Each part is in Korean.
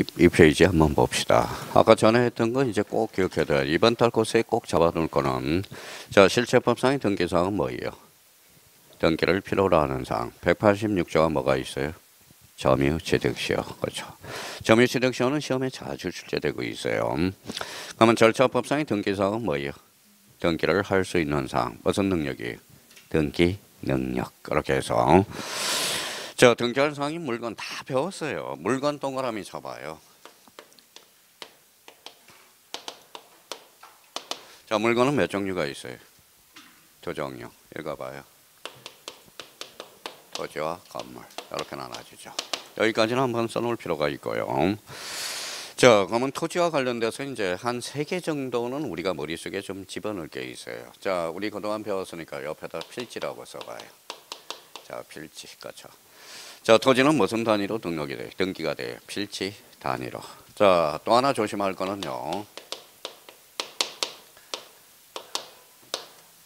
12페이지 한번 봅시다. 아까 전에 했던 거 이제 꼭 기억해야 돼요. 이번 달 코스에 꼭 잡아둘 거는, 자, 실체법상의 등기사항은 뭐예요? 등기를 필요로 하는 사항. 186조가 뭐가 있어요? 점유취득시효. 그렇죠. 점유취득시효는 시험에 자주 출제되고 있어요. 그러면 절차법상의 등기사항은 뭐예요? 등기를 할 수 있는 사항. 무슨 능력이에요? 등기 능력. 그렇게 해서. 자, 등기할 사항이 물건 다 배웠어요. 물건 동그라미 쳐봐요. 자, 물건은 몇 종류가 있어요? 두 종류. 읽어봐요. 토지와 건물. 이렇게 나눠지죠. 여기까지는 한번 써놓을 필요가 있고요. 자, 그러면 토지와 관련돼서 이제 한 3개 정도는 우리가 머릿속에 좀 집어넣을 게 있어요. 자, 우리 그동안 배웠으니까 옆에다 필지라고 써봐요. 자, 필지. 그렇죠. 자, 토지는 무슨 단위로 등록이 돼요? 등기가 돼요. 필지 단위로. 자, 또 하나 조심할 거는요.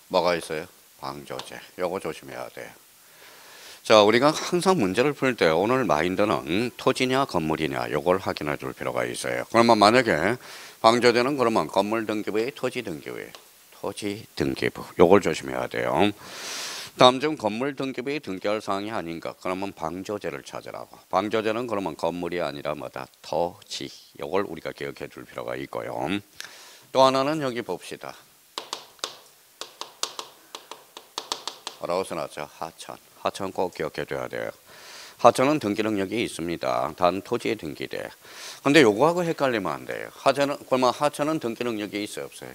뭐가 있어요? 방조제. 요거 조심해야 돼요. 자, 우리가 항상 문제를 풀 때 오늘 마인드는 토지냐 건물이냐 요걸 확인해 줄 필요가 있어요. 그러면 만약에 방조제는 그러면 건물 등기부에 토지 등기부에 토지 등기부 요걸 조심해야 돼요. 다음 중 건물 등기부에 등기할 사항이 아닌가? 그러면 방조제를 찾으라고. 방조제는 그러면 건물이 아니라 뭐다? 토지. 이걸 우리가 기억해 줄 필요가 있고요. 또 하나는 여기 봅시다. 뭐라고 써놨죠? 하천. 하천 꼭 기억해 둬야 돼요. 하천은 등기 능력이 있습니다. 단 토지에 등기돼. 근데 요거하고 헷갈리면 안 돼요. 그러면 하천은 등기 능력이 있어요, 없어요?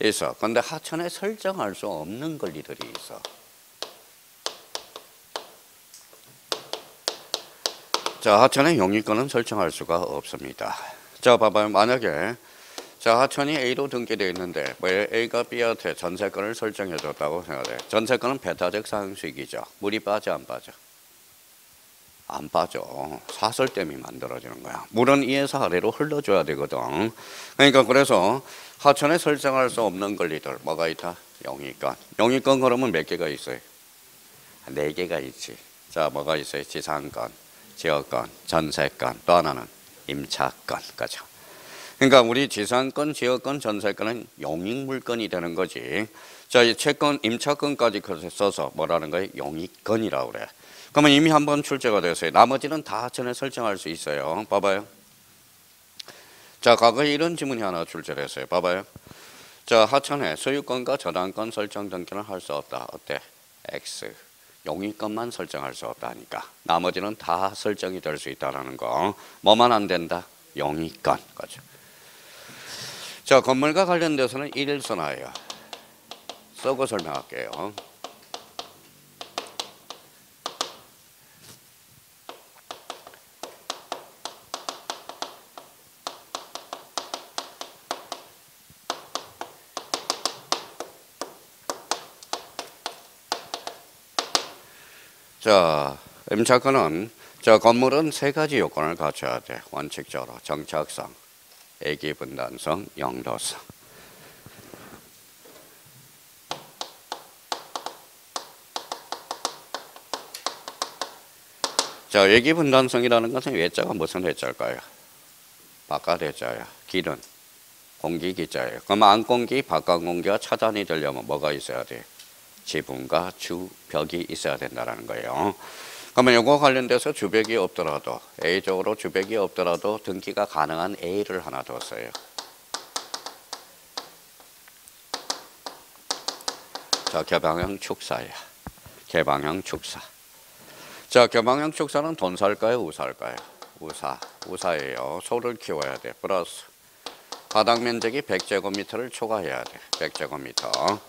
있어. 근데 하천에 설정할 수 없는 권리들이 있어. 자, 하천의 용익권은 설정할 수가 없습니다. 자, 봐봐요. 만약에 자, 하천이 A로 등기되어 있는데 왜 A가 B한테 전세권을 설정해 줬다고 생각해요. 전세권은 배타적 상수익이죠. 물이 빠져 안 빠져? 안 빠져. 사설 댐이 만들어지는 거야. 물은 위에서 아래로 흘러줘야 되거든. 그러니까 그래서 하천에 설정할 수 없는 권리들 뭐가 있다? 용익권. 용익권 그러면 몇 개가 있어요? 4개가 있지. 자, 뭐가 있어요? 지상권, 지역권, 전세권, 또 하나는 임차권. 그죠? 그러니까 우리 지상권, 지역권, 전세권은 용익물권이 되는 거지. 자, 이 채권, 임차권까지 써서 뭐라는 거예요? 용익권이라고 그래. 그러면 이미 한번 출제가 됐어요. 나머지는 다 하천에 설정할 수 있어요. 봐봐요. 자, 과거에 이런 지문이 하나 출제됐어요. 봐봐요. 자, 하천에 소유권과 저당권 설정 등기는 할 수 없다. 어때? X. 용익권만 설정할 수 없다니까. 나머지는 다 설정이 될 수 있다는 거. 뭐만 안 된다? 용익권. 그죠? 자, 건물과 관련돼서는 1일 나와요. 쓰고 설명할게요. 자, 임차권은 자, 건물은 3가지 요건을 갖춰야 돼. 원칙적으로 정착성, 애기 분단성, 용도성. 자, 애기 분단성이라는 것은 외자가 무슨 외자일까요? 바깥 외자야. 길은 공기 기자예요. 그럼 안공기, 바깥 공기가 차단이 되려면 뭐가 있어야 돼? 지붕과 주벽이 있어야 된다는 거예요. 그러면 이거 관련돼서 주벽이 없더라도 A적으로 주벽이 없더라도 등기가 가능한 A를 하나 뒀어요. 자, 개방형 축사야. 개방형 축사. 자, 개방형 축사는 돈사일까요? 우사일까요? 우사. 우사예요. 소를 키워야 돼. 플러스 바닥 면적이 100제곱미터를 초과해야 돼. 100제곱미터.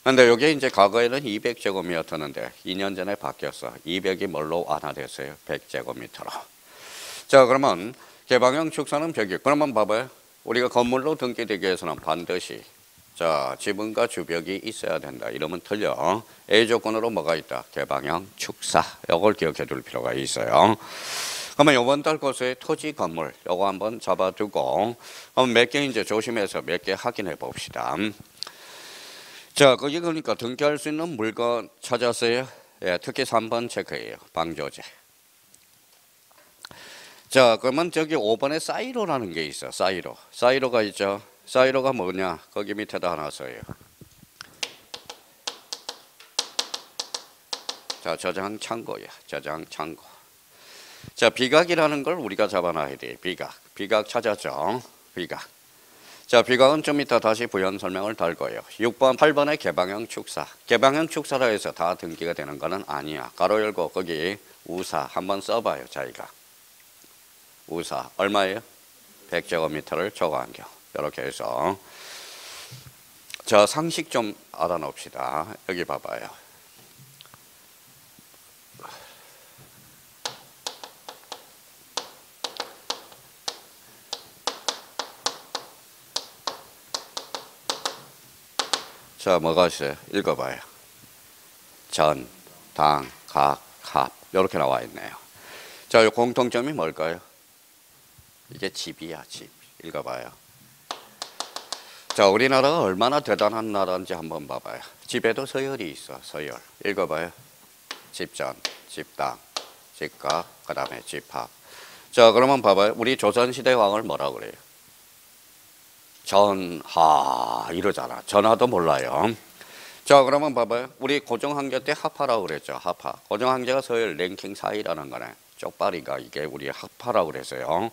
근데 여기 이제 과거에는 200제곱미터였는데 2년 전에 바뀌었어. 200이 뭘로 완화됐어요? 100제곱미터로. 자, 그러면 개방형 축사는 벽이. 그러면 봐봐요. 우리가 건물로 등기되기 위해서는 반드시 자, 지붕과 주벽이 있어야 된다. 이러면 틀려. A 조건으로 뭐가 있다? 개방형 축사. 이걸 기억해 둘 필요가 있어요. 그러면 이번 달 코스에 토지 건물 요거 한번 잡아두고 몇 개 이제 조심해서 몇 개 확인해 봅시다. 자, 거기 그러니까 등기할 수 있는 물건 찾았어요? 예, 특히 3번 체크예요. 방조제. 자, 그러면 저기 5번에 사이로라는 게 있어. 사이로. 사이로가 있죠. 사이로가 뭐냐? 거기 밑에다 하나 써요. 자, 저장 창고야. 저장 창고. 자, 비각이라는 걸 우리가 잡아놔야 돼. 비각. 비각 찾았죠? 비각. 자, 비각은 좀 이따 다시 부연 설명을 달 거예요. 6번, 8번의 개방형 축사. 개방형 축사라 해서 다 등기가 되는 거는 아니야. 가로 열고 거기 우사 한번 써봐요. 자기가. 우사 얼마예요? 100제곱미터를 초과환경. 이렇게 해서 자, 상식 좀 알아놓읍시다. 여기 봐봐요. 자, 뭐가 있어요? 읽어봐요. 전, 당, 각, 합 이렇게 나와 있네요. 자, 이 공통점이 뭘까요? 이게 집이야, 집. 읽어봐요. 자, 우리나라가 얼마나 대단한 나라인지 한번 봐봐요. 집에도 서열이 있어. 서열. 읽어봐요. 집전, 집당, 집각, 그 다음에 집합. 자, 그러면 봐봐요. 우리 조선시대 왕을 뭐라 그래요? 전하 이러잖아. 전하도 몰라요. 자, 그러면 봐봐요. 우리 고정항제 때 합하라고 그랬죠. 합하. 고정항제가 서열 랭킹 4위라는 거네. 쪽발이가 이게 우리 합하라고 그랬어요.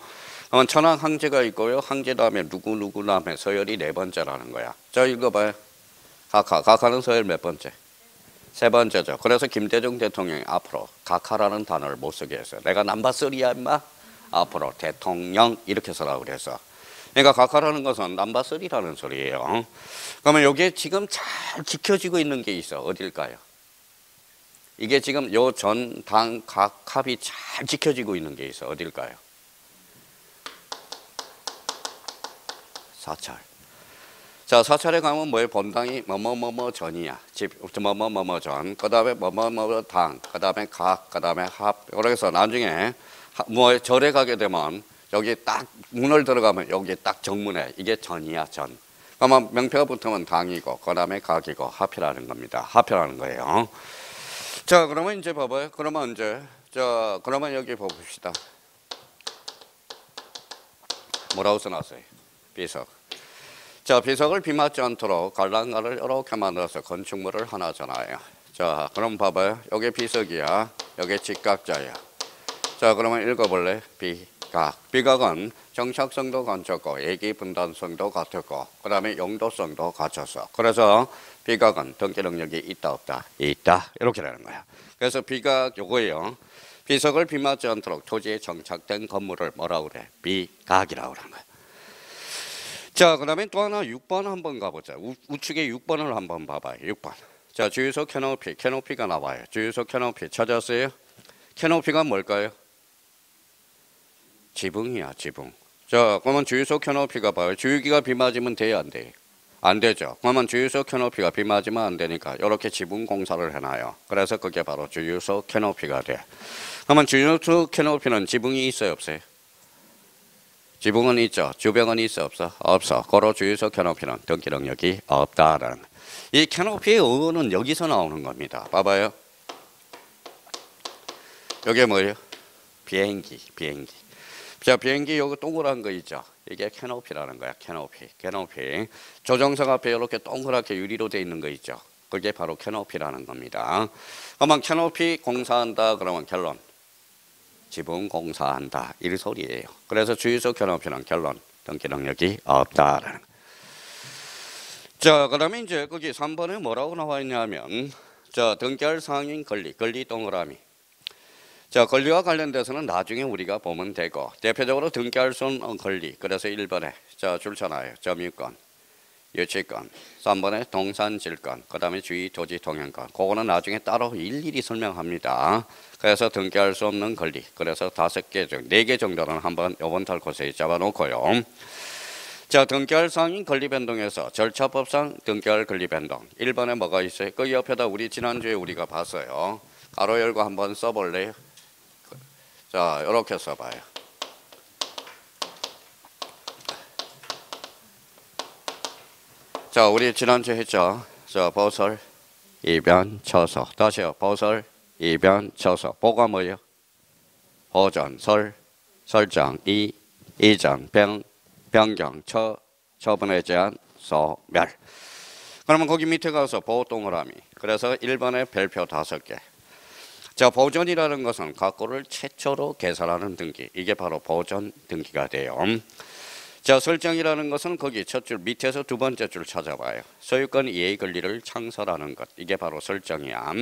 그러면 천황항제가 있고요. 항제 다음에 누구 다음에 서열이 4번째라는 거야. 자, 읽어봐요. 각하. 각하는 서열 몇 번째? 3번째죠. 그래서 김대중 대통령이 앞으로 각하라는 단어를 못 쓰게 했어요. 내가 넘버3야 임마. 앞으로 대통령 이렇게 써라고 그래서. 그러니까 각하라는 것은 넘버3라는 소리예요. 그러면 여기에 지금 잘 지켜지고 있는 게 있어. 어딜까요? 이게 지금 요 전, 당, 각, 합이 잘 지켜지고 있는 게 있어. 어딜까요? 사찰. 자, 사찰에 가면 뭐예요? 본당이 뭐뭐뭐뭐 전이야. 집 뭐뭐뭐뭐 전. 그 다음에 뭐뭐뭐 당. 그 다음에 각. 그 다음에 합. 그래서 나중에 뭐 절에 가게 되면 여기 딱 문을 들어가면 여기 딱 정문에 이게 전이야, 전. 그러면 명패가 붙으면 당이고 그 다음에 각이고 합이라는 겁니다. 합이라는 거예요. 자, 그러면 이제 봐봐요. 그러면 이제 그러면 여기 봅시다. 뭐라고 써놨어요? 비석. 자, 비석을 비 맞지 않도록 갈랑갈을 이렇게 만들어서 건축물을 하나 잖아요. 자, 그럼 봐봐요. 여기 비석이야. 여기 직각자야. 자, 그러면 읽어볼래? 비각. 비각은 정착성도 갖췄고 얘기 분단성도 갖췄고 그 다음에 용도성도 갖췄어. 그래서 비각은 등기 능력이 있다 없다? 있다. 이렇게 되는 거야. 그래서 비각 요거예요. 비석을 비 맞지 않도록 토지에 정착된 건물을 뭐라고 그래? 비각이라고 그러는 거야. 자, 그 다음에 또 하나 6번 한번 가보자. 우측에 6번을 한번 봐봐요. 6번. 자, 주유소 캐노피. 캐노피가 나와요. 주유소 캐노피 찾았어요? 캐노피가 뭘까요? 지붕이야, 지붕. 자, 그러면 주유소 캐노피가 봐요. 주유기가 비 맞으면 돼요, 안 돼요? 안 되죠. 그러면 주유소 캐노피가 비 맞으면 안 되니까 이렇게 지붕 공사를 해놔요. 그래서 그게 바로 주유소 캐노피가 돼. 그러면 주유소 캐노피는 지붕이 있어요, 없어요? 지붕은 있죠. 주변은 있어 없어? 없어. 고로 주유소 캐노피는 등기 능력이 없다라는. 이 캐노피의 의원은 여기서 나오는 겁니다. 봐봐요. 이게 뭐예요? 비행기. 자, 비행기 여기 동그란 거 있죠. 이게 캐노피라는 거야. 캐노피. 조정석 앞에 이렇게 동그랗게 유리로 돼 있는 거 있죠. 그게 바로 캐노피라는 겁니다. 그러면 캐노피 공사한다 그러면 결론. 지붕 공사한다 이 소리예요. 그래서 주유소 캐노피는 결론 등기 능력이 없다라는. 자, 그다음에 이제 거기 3번에 뭐라고 나와 있냐면 자, 등기할 사항인 권리 동그라미. 자, 권리와 관련돼서는 나중에 우리가 보면 되고 대표적으로 등기할 수 있는 권리. 그래서 1번에 자 줄잖아요. 점유권, 유치권, 3번에 동산질권, 그 다음에 주의 토지 동행권. 그거는 나중에 따로 일일이 설명합니다. 그래서 등기할 수 없는 권리. 그래서 5개 중 4개 정도는 한번 이번 탈코스에 잡아놓고요. 자, 등기할 사항인 권리 변동에서 절차법상 등기할 권리 변동. 1번에 뭐가 있어요? 그 옆에다 우리 지난주에 우리가 봤어요. 가로 열고 한번 써볼래요? 자, 이렇게 써봐요. 자, 우리 지난주에 했죠. 자, 보설, 이변, 처소. 다시요. 보설, 이변, 처소. 보가 뭐예요? 보전설, 설정, 이전, 변경, 처분에 제한, 소멸. 그러면 거기 밑에 가서 보동그라미. 그래서 1번에 별표 5개. 자, 보존이라는 것은 각고를 최초로 개설하는 등기. 이게 바로 보존 등기가 돼요. 자, 설정이라는 것은 거기 첫 줄 밑에서 두 번째 줄 찾아봐요. 소유권 이해 권리를 창설하는 것. 이게 바로 설정이야.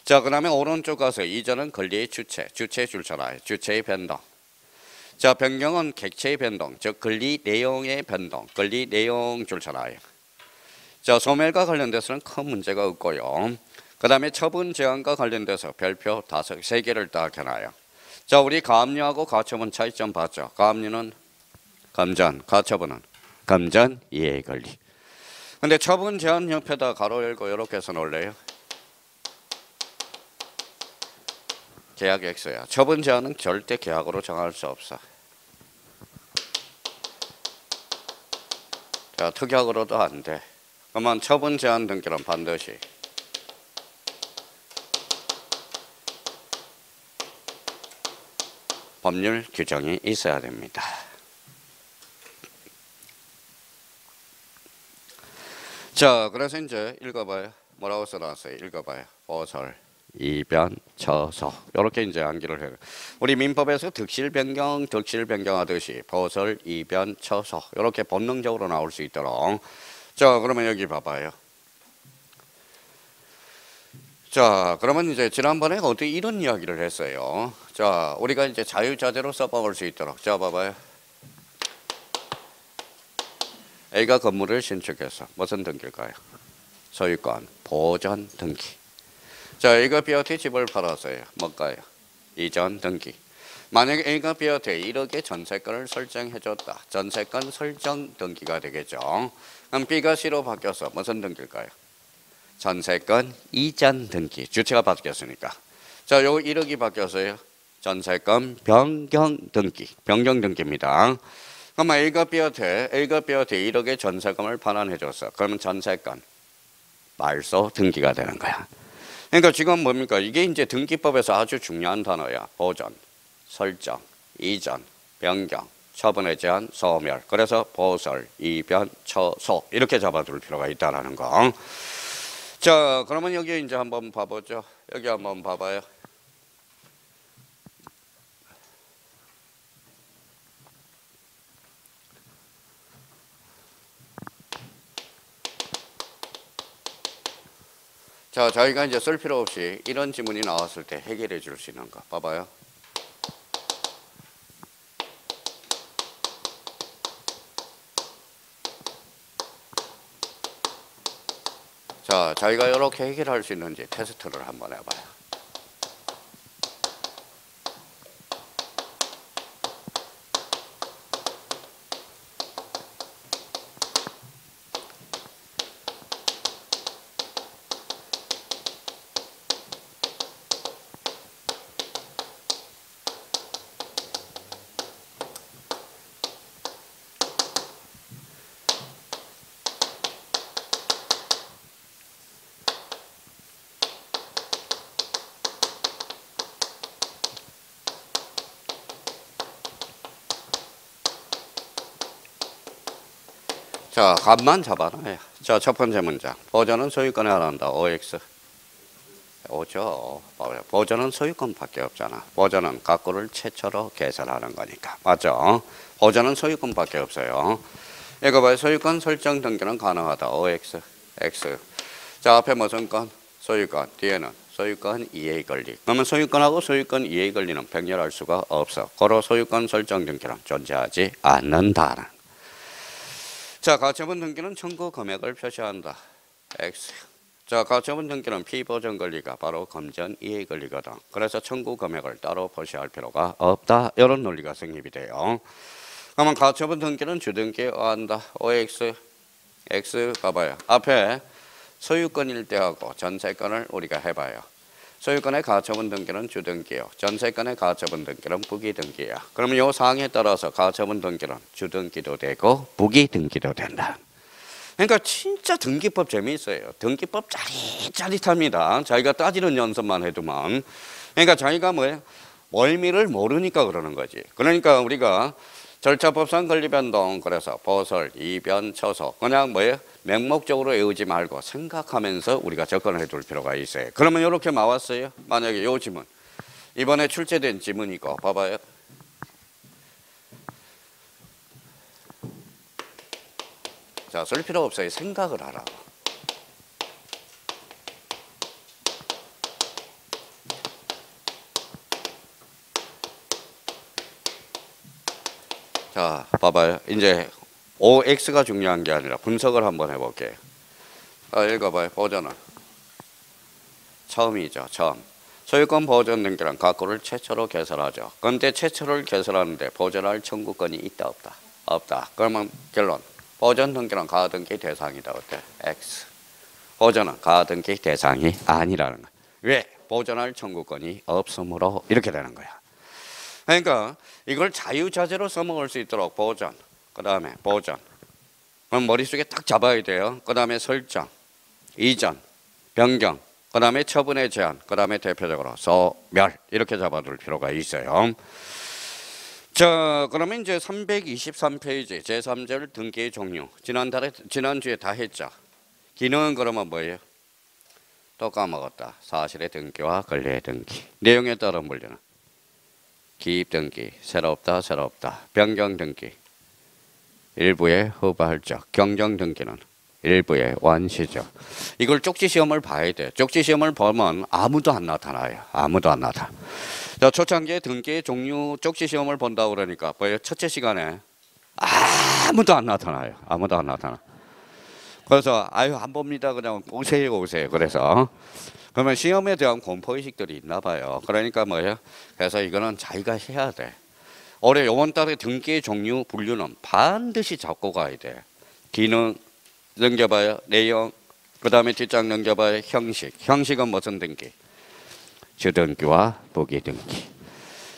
자, 그 다음에 오른쪽 가서 이전은 권리의 주체 줄 찾아요. 주체의 변동. 자, 변경은 객체의 변동, 즉 권리 내용의 변동, 권리 내용 줄 찾아요. 자, 소멸과 관련돼서는 큰 문제가 없고요. 그 다음에 처분 제한과 관련돼서 별표 3개를 딱 해놔요. 자, 우리 가압류하고 가처분 차이점 봤죠? 가압류는 감전, 가처분은 감전 이해 권리. 근데 처분 제한 옆에다 가로 열고 이렇게 해서 놓을래요? 계약 X야. 처분 제한은 절대 계약으로 정할 수 없어. 자, 특약으로도 안 돼. 그러면 처분 제한 등기는 반드시 법률 규정이 있어야 됩니다. 자, 그래서 이제 읽어봐요. 뭐라고 써놨어요? 읽어봐요. 보설, 이변, 처소. 이렇게 이제 암기를 해요. 우리 민법에서 득실 변경하듯이 보설, 이변, 처소. 이렇게 본능적으로 나올 수 있도록. 자, 그러면 여기 봐봐요. 자, 그러면 이제 지난번에 어떻게 이런 이야기를 했어요. 자, 우리가 이제 자유자재로 써먹을 수 있도록. 자, 봐봐요. A가 건물을 신축해서 무슨 등기일까요? 소유권, 보전 등기. 자, A가 B한테 집을 팔았어요. 뭘까요? 이전 등기. 만약에 A가 B한테 1억의 전세권을 설정해줬다. 전세권 설정 등기가 되겠죠. 그럼 B가 C로 바뀌어서 무슨 등기일까요? 전세권 이전 등기. 주체가 바뀌었으니까. 자, 요거 1억이 바뀌었어요. 전세권 변경 등기. 변경 등기입니다. 그러면 A가 B한테 1억의 전세금을 반환해줬어. 그러면 전세권 말소 등기가 되는 거야. 그러니까 지금 뭡니까? 이게 이제 등기법에서 아주 중요한 단어야. 보존, 설정, 이전, 변경, 처분에 제한, 소멸. 그래서 보설, 이변, 처소 이렇게 잡아둘 필요가 있다라는 거. 자, 그러면 여기 이제 한번 봐보죠. 여기 한번 봐봐요. 자, 저희가 이제 쓸 필요 없이 이런 지문이 나왔을 때 해결해 줄 수 있는 거 봐봐요. 자, 저희가 이렇게 해결할 수 있는지 테스트를 한번 해봐요. 자, 값만 잡아놔요. 자, 첫 번째 문장. 보존은 소유권에 한다. OX. 오죠. 보존은 소유권밖에 없잖아. 보존은 각고를 최초로 개설하는 거니까. 맞죠? 보존은 소유권밖에 없어요. 이거 봐요. 소유권 설정 등기는 가능하다. OX. X. 자, 앞에 무슨 건? 소유권. 뒤에는 소유권 이해 권리. 그러면 소유권하고 소유권 이해 권리는 병렬할 수가 없어. 고로 소유권 설정 등기는 존재하지 않는다. 자, 가처분 등기는 청구 금액을 표시한다. X. 자, 가처분 등기는 피보전 권리가 바로 검전 이해 권리거든. 그래서 청구 금액을 따로 표시할 필요가 없다. 이런 논리가 성립이 돼요. 그러면 가처분 등기는 주등기에 의한다. OX. X 봐봐요. 앞에 소유권일 때하고 전세권을 우리가 해봐요. 소유권의 가처분 등기는 주등기요. 전세권의 가처분 등기는 부기등기야. 그러면 이 사항에 따라서 가처분 등기는 주등기도 되고 부기등기도 된다. 그러니까 진짜 등기법 재미있어요. 등기법 짜릿짜릿합니다. 자기가 따지는 연습만 해도만. 그러니까 자기가 뭐예요? 멀미를 모르니까 그러는 거지. 그러니까 우리가 절차법상 권리변동 그래서 보설, 이변, 처소 그냥 뭐예요? 맹목적으로 외우지 말고 생각하면서 우리가 접근을 해둘 필요가 있어요. 그러면 이렇게 나왔어요. 만약에 요 지문 이번에 출제된 지문이고 봐봐요. 자, 쓸 필요 없어요. 생각을 하라고. 자, 봐봐요. 이제 OX가 중요한 게 아니라 분석을 한번 해볼게요. 읽어봐요. 버전은 처음이죠. 처음. 소유권 보전 등기란 각구를 최초로 개설하죠. 그런데 최초를 개설하는데 보전할 청구권이 있다 없다? 없다. 그러면 결론. 보전 등기란 가등기 대상이다. 어때? X. 보전은 가등기 대상이 아니라는 거야. 왜? 보전할 청구권이 없으므로 이렇게 되는 거야. 그러니까 이걸 자유자재로 써먹을 수 있도록 보전, 그 다음에 보전. 그럼 머릿속에 딱 잡아야 돼요. 그 다음에 설정, 이전, 변경, 그 다음에 처분의 제한, 그 다음에 대표적으로 소멸 이렇게 잡아둘 필요가 있어요. 자, 그러면 이제 323페이지 제3절 등기의 종류. 지난주에 다 했죠. 기능은 그러면 뭐예요? 또 까먹었다. 사실의 등기와 권리의 등기. 내용에 따른 분류는 기입 등기, 새롭다, 변경 등기, 일부의 허가할적, 경정 등기는 일부의 완시적. 이걸 쪽지 시험을 봐야 돼. 쪽지 시험을 보면 아무도 안 나타나요. 아무도 안 나타나. 자, 초창기에 등기의 종류 쪽지 시험을 본다 그러니까 뭐예요? 첫째 시간에 아무도 안 나타나요. 아무도 안 나타나. 그래서 아유 안 봅니다. 그냥 오세요. 그래서 그러면 시험에 대한 공포의식들이 있나 봐요. 그러니까 뭐예요? 그래서 이거는 자기가 해야 돼. 올해 이번 달에 등기의 종류 분류는 반드시 잡고 가야 돼. 기능 넘겨봐요. 내용. 그 다음에 뒷장 넘겨봐요. 형식. 형식은 무슨 등기? 주등기와 부기등기.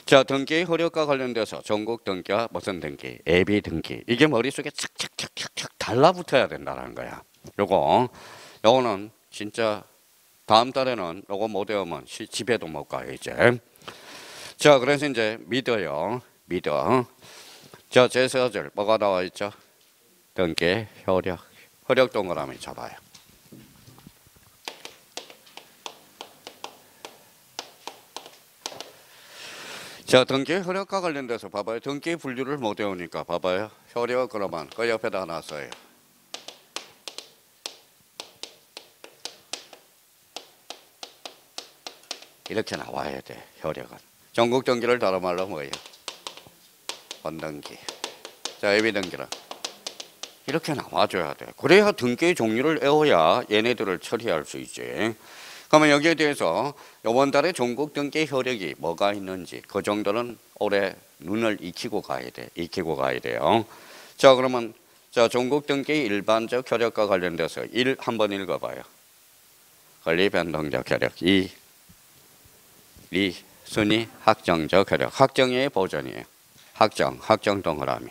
자, 등기의 효력과 관련돼서 전국 등기와 무슨 등기? 예비 등기. 이게 머릿속에 착착착착착 달라붙어야 된다는 거야. 요거는 진짜 다음 달에는 요거 못 외우면 집에도 못 가요 이제. 자, 그래서 이제 믿어요. 자, 제4절 뭐가 나와 있죠? 등기 효력 동그라미 잡아요. 자, 등기 효력과 관련돼서 봐봐요. 등기 분류를 못 외우니까 봐봐요. 효력 그러면 그 옆에다 하나 써요. 이렇게 나와야 돼. 효력은. 전국 등기를 다른 말로 뭐예요? 본등기. 자, 예비 등기는 이렇게 나와줘야 돼. 그래야 등기의 종류를 외워야 얘네들을 처리할 수 있지. 그러면 여기에 대해서 이번 달에 전국 등기 효력이 뭐가 있는지 그 정도는 올해 눈을 익히고 가야 돼요. 자, 그러면 자, 전국 등기 일반적 효력과 관련돼서 1 한번 읽어봐요. 권리 변동적 효력. 2 순위 확정적 효력. 확정의 보전이에요. 확정 동그라미.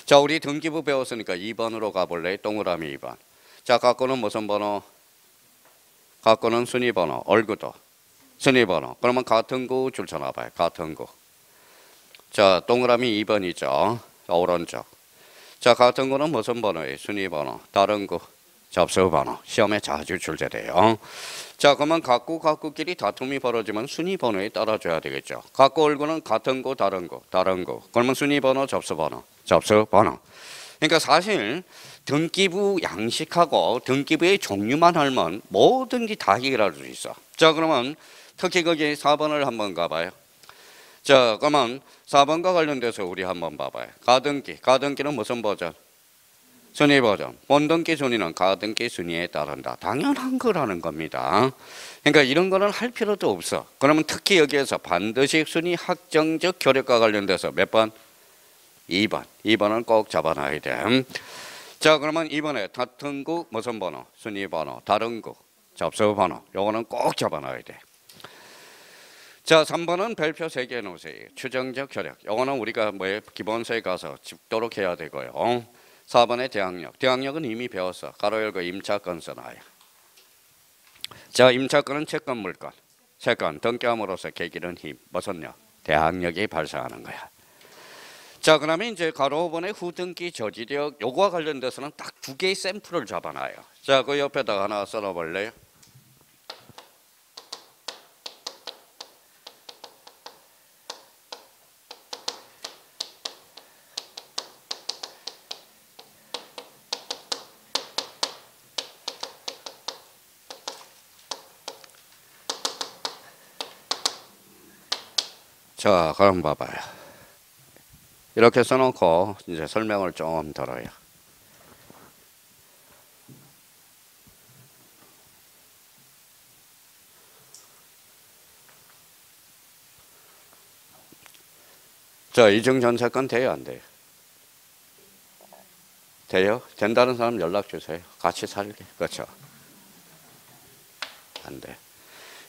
자, 우리 등기부 배웠으니까 2번으로 가볼래? 동그라미 2번. 자, 갖고는 무슨 번호? 갖고는 순위 번호. 얼구도 순위 번호. 그러면 같은 구 줄 쳐놔봐요. 같은 구. 자, 동그라미 2번이죠. 오른쪽. 자, 같은 구는 무슨 번호예요? 순위 번호. 다른 구 접수 번호. 시험에 자주 출제돼요. 자, 그러면 각구끼리 다툼이 벌어지면 순위 번호에 따라줘야 되겠죠. 각구 얼구는 같은 구, 다른 구. 그러면 순위 번호, 접수 번호. 그러니까 사실 등기부 양식하고 등기부의 종류만 알면 뭐든지 다 해결할 수 있어. 자, 그러면 특히 거기 4번을 한번 가봐요. 자, 그러면 4번과 관련돼서 우리 한번 봐봐요. 가등기는 무슨 버전? 순위 버전. 본등기 순위는 가등기 순위에 따른다. 당연한 거라는 겁니다. 그러니까 이런 거는 할 필요도 없어. 그러면 특히 여기에서 반드시 순위 확정적 효력과 관련돼서 몇 번? 2번은 꼭 잡아놔야 돼. 자, 그러면 이번에 같은 구 무슨 번호? 순위 번호. 다른 구 접수 번호. 요거는 꼭 잡아놔야 돼. 자, 3번은 별표 3개 해놓으세요. 추정적 효력. 요거는 우리가 기본서에 가서 짚도록 해야 되고요. 4번의 대항력은 이미 배웠어. 가로 열고 임차권 써놔요. 자, 임차권은 채권 물권. 등기함으로써 계기는 힘. 무슨 력? 대항력이 발생하는 거야. 자, 그러면 이제 가로 5번의 후등기 저지력 요거와 관련돼서는 딱 두 개의 샘플을 잡아놔요. 자, 그 옆에다가 하나 써놔볼래요? 자, 그럼 봐봐요. 이렇게 써놓고 이제 설명을 좀 들어요. 자, 이중 전세권 돼요, 안 돼요? 돼요? 된다는 사람 연락 주세요. 같이 살게. 그렇죠? 안 돼.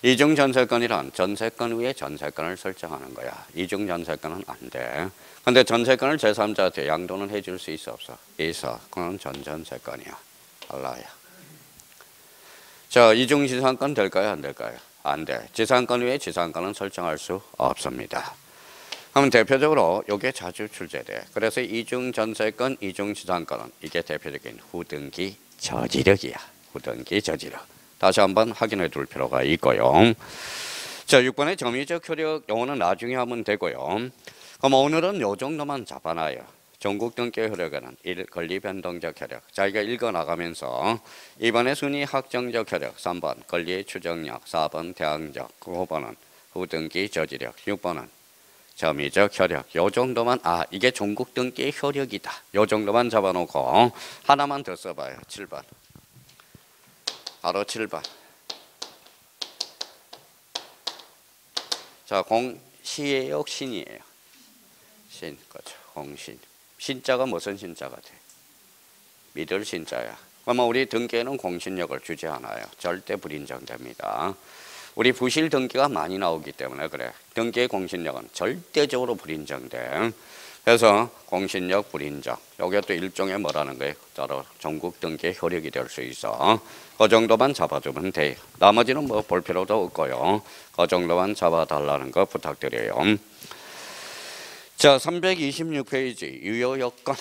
이중 전세권이란 전세권 위에 전세권을 설정하는 거야. 이중 전세권은 안 돼. 근데 전세권을 제3자한테 양도는 해줄 수 있어, 없어? 있어. 그건 전전세권이야. 달라요. 자, 이중 지상권 될까요, 안 될까요? 안 돼. 지상권 위에 지상권은 설정할 수 없습니다. 그럼 대표적으로 이게 자주 출제돼. 그래서 이중 전세권, 이중 지상권은 이게 대표적인 후등기 저지력이야. 후등기 저지력. 다시 한번 확인해 둘 필요가 있고요. 자, 6번의 점유적 효력 요거는 나중에 하면 되고요. 그럼 오늘은 요 정도만 잡아놔요. 전국 등기 효력에는 권리 변동적 효력. 자기가 읽어 나가면서 2번의 순위 확정적 효력, 3번 권리의 추정력, 4번 대항적, 5번은 후등기 저지력, 6번은 점유적 효력. 요 정도만 이게 전국 등기 효력이다. 요 정도만 잡아놓고 하나만 더 써봐요. 7번. 바로 7번. 자, 공시예요, 신이에요? 신, 그렇죠. 공신. 신자가 무슨 신자가 돼? 믿을 신자야. 그러면 우리 등기에는 공신력을 주지 않아요. 절대 불인정됩니다. 우리 부실 등기가 많이 나오기 때문에 그래. 등기의 공신력은 절대적으로 불인정돼. 그래서 공신력 불인정. 이게 또 일종의 뭐라는 거예요? 따로 전국 등기의 효력이 될 수 있어. 그 정도만 잡아주면 돼요. 나머지는 뭐 볼 필요도 없고요. 그 정도만 잡아달라는 거 부탁드려요. 자, 326페이지 유효 요건.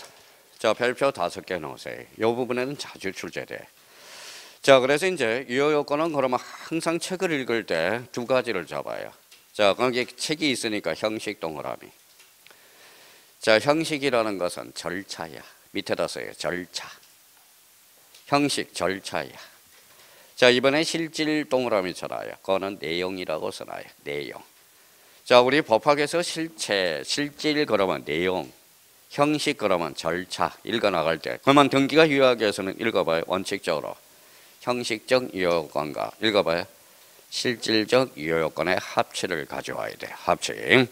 자, 별표 5개 넣으세요. 이 부분에는 자주 출제돼. 자, 그래서 이제 유효 요건은 그러면 항상 책을 읽을 때 두 가지를 잡아요. 자, 거기 책이 있으니까 형식 동그라미. 자, 형식이라는 것은 절차야. 밑에다 써요. 절차. 형식, 절차야. 자, 이번에 실질 동그라미 쳐놔요. 그거는 내용이라고 써놔요. 내용. 자, 우리 법학에서 실체, 실질 그러면 내용, 형식 그러면 절차 읽어 나갈 때. 그러면 등기가 유효하기 위해서는 읽어봐요. 원칙적으로. 형식적 유효요건과 읽어봐요. 실질적 유효요건의 합치를 가져와야 돼. 합치.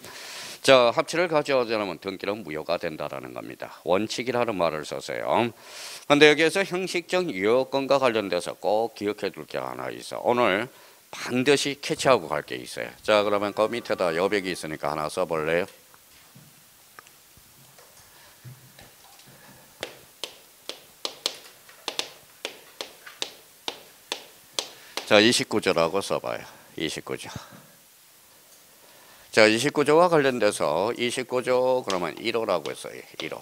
자, 합치를 가져오지 않으면 등기는 무효가 된다라는 겁니다. 원칙이라는 말을 썼어요. 그런데 여기에서 형식적 유효건과 관련돼서 꼭 기억해 둘 게 하나 있어. 오늘 반드시 캐치하고 갈 게 있어요. 자, 그러면 그 밑에다 여백이 있으니까 하나 써볼래요? 자, 29조라고 써봐요. 29조. 자, 29조와 관련돼서 29조 그러면 1호라고 했어요. 1호.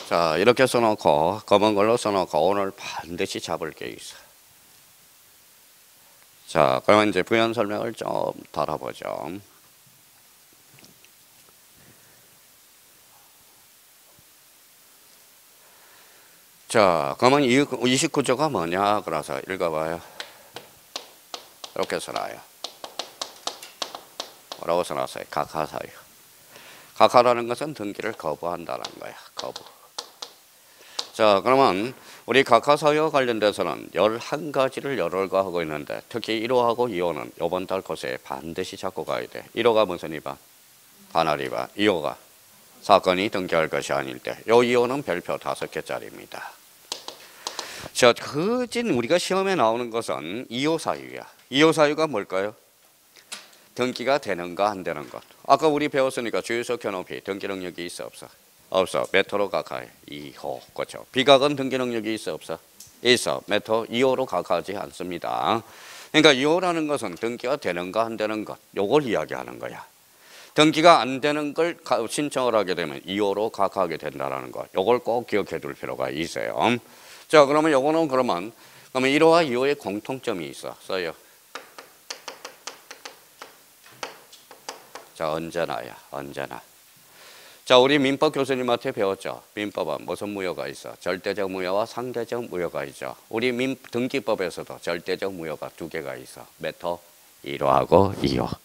자, 이렇게 써놓고 검은 걸로 써놓고 오늘 반드시 잡을 게 있어. 자, 그러면 이제 부연 설명을 좀 달아보죠. 자, 그러면 29조가 뭐냐? 그래서 읽어봐요. 이렇게 써놔요. 뭐라고 써놨어요? 각하사유. 각하라는 것은 등기를 거부한다는 거야. 거부. 자, 그러면 우리 각하사유와 관련돼서는 11가지를 열월과 하고 있는데 특히 1호하고 2호는 이번 달 코스에 반드시 잡고 가야 돼. 1호가 무슨 위반? 관할 위반. 2호가 사건이 등기할 것이 아닐 때. 요 2호는 별표 5개짜리입니다. 자, 거진 우리가 시험에 나오는 것은 이요 사유야. 이요 사유가 뭘까요? 등기가 되는가 안 되는 것. 아까 우리 배웠으니까 주유소 견업이 등기 능력이 있어 없어? 없어. 메터로 각하해. 2호. 그렇죠. 비각은 등기 능력이 있어 없어? 있어. 메터 2호로 각하하지 않습니다. 그러니까 2호라는 것은 등기가 되는가 안 되는 것. 요걸 이야기하는 거야. 등기가 안 되는 걸 신청을 하게 되면 2호로 각하하게 된다는 것. 요걸 꼭 기억해 둘 필요가 있어요. 자, 그러면 요거는 그러면 1호와 2호의 공통점이 있어요. 자, 언제나야, 언제나. 자, 우리 민법 교수님한테 배웠죠. 민법은 무슨 무효가 있어? 절대적 무효와 상대적 무효가 있죠. 우리 등기법에서도 절대적 무효가 두 개가 있어. 메터 1호하고 2호.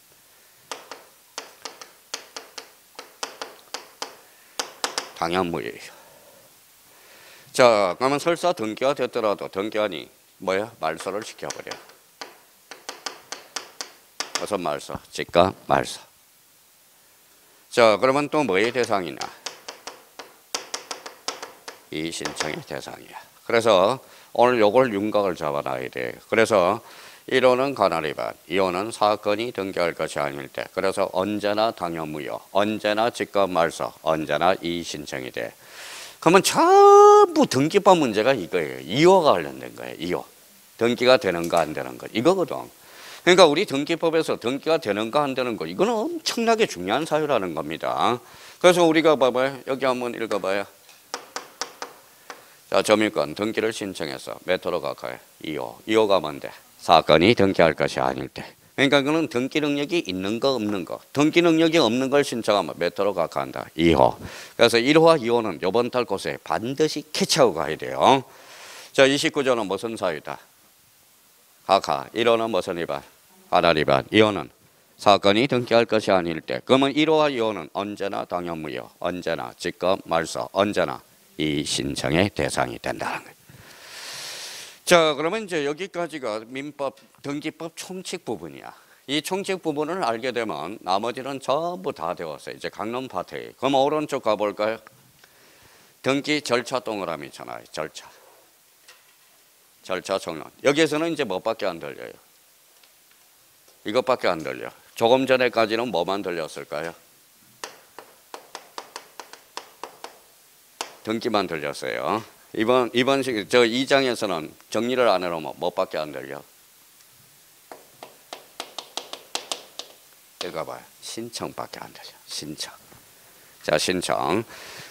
당연 무효예요. 자, 그러면 설사 등기가 됐더라도 등기관이 뭐야? 말소를 시켜버려. 무슨 말소? 직가 말소. 자, 그러면 또 뭐의 대상이냐? 이 신청의 대상이야. 그래서 오늘 요걸 윤곽을 잡아놔야 돼. 그래서 1호는 관할 위반, 2호는 사건이 등기할 것이 아닐 때. 그래서 언제나 당연 무효, 언제나 직권 말소, 언제나 이 신청이 돼. 그러면 전부 등기법 문제가 이거예요. 2호가 관련된 거예요. 2호. 등기가 되는가 안 되는 거. 이거거든. 그러니까 우리 등기법에서 등기가 되는가 안 되는 거 이거는 엄청나게 중요한 사유라는 겁니다. 그래서 우리가 봐봐요. 여기 한번 읽어봐요. 자, 점유권 등기를 신청해서 메터로 각하해. 2호. 2호가 뭔데? 사건이 등기할 것이 아닐 때. 그러니까 그는 등기 능력이 있는 거 없는 거. 등기 능력이 없는 걸 신청하면 메터로 각하한다. 2호. 그래서 1호와 2호는 이번 달 고사에 반드시 캐치하고 가야 돼요. 자, 29조는 무슨 사유다? 각하. 1호는 무슨 위반? 관할 위반. 2호는 사건이 등기할 것이 아닐 때. 그러면 1호와 2호는 언제나 당연 무효, 언제나 직권 말소, 언제나 이 신청의 대상이 된다는 거예요. 자, 그러면 이제 여기까지가 민법 등기법 총칙 부분이야. 이 총칙 부분을 알게 되면 나머지는 전부 다 되었어요. 이제 강론 파트에. 그럼 오른쪽 가볼까요? 등기 절차 동그라미 있잖아요. 절차 총론. 여기에서는 이제 뭐밖에 안 들려요? 이것밖에 안 들려. 조금 전에까지는 뭐만 들렸을까요? 등기만 들렸어요. 이번 저 2장에서는 정리를 안 해놓으면 뭐밖에 안 들려? 읽어봐요. 신청밖에 안 들려. 신청. 자, 신청.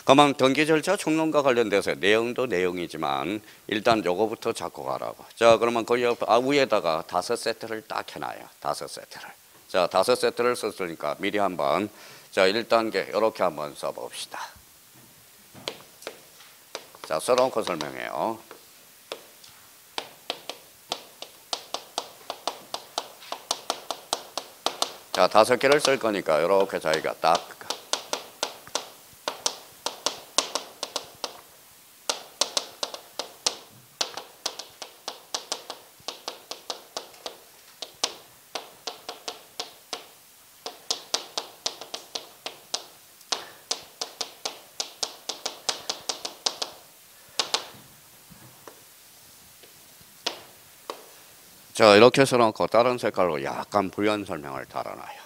그러면 등기 절차 총론과 관련돼서 내용도 내용이지만 일단 요거부터 잡고 가라고. 자, 그러면 거기 위에다가 5세트를 딱 해놔요. 5세트를. 자, 5세트를 썼으니까 미리 한번 자 1단계 이렇게 한번 써봅시다. 자, 써놓고 설명해요. 자, 5개를 쓸 거니까 이렇게 저희가 딱 자, 이렇게 써놓고 다른 색깔로 약간 부연 설명을 달아놔요.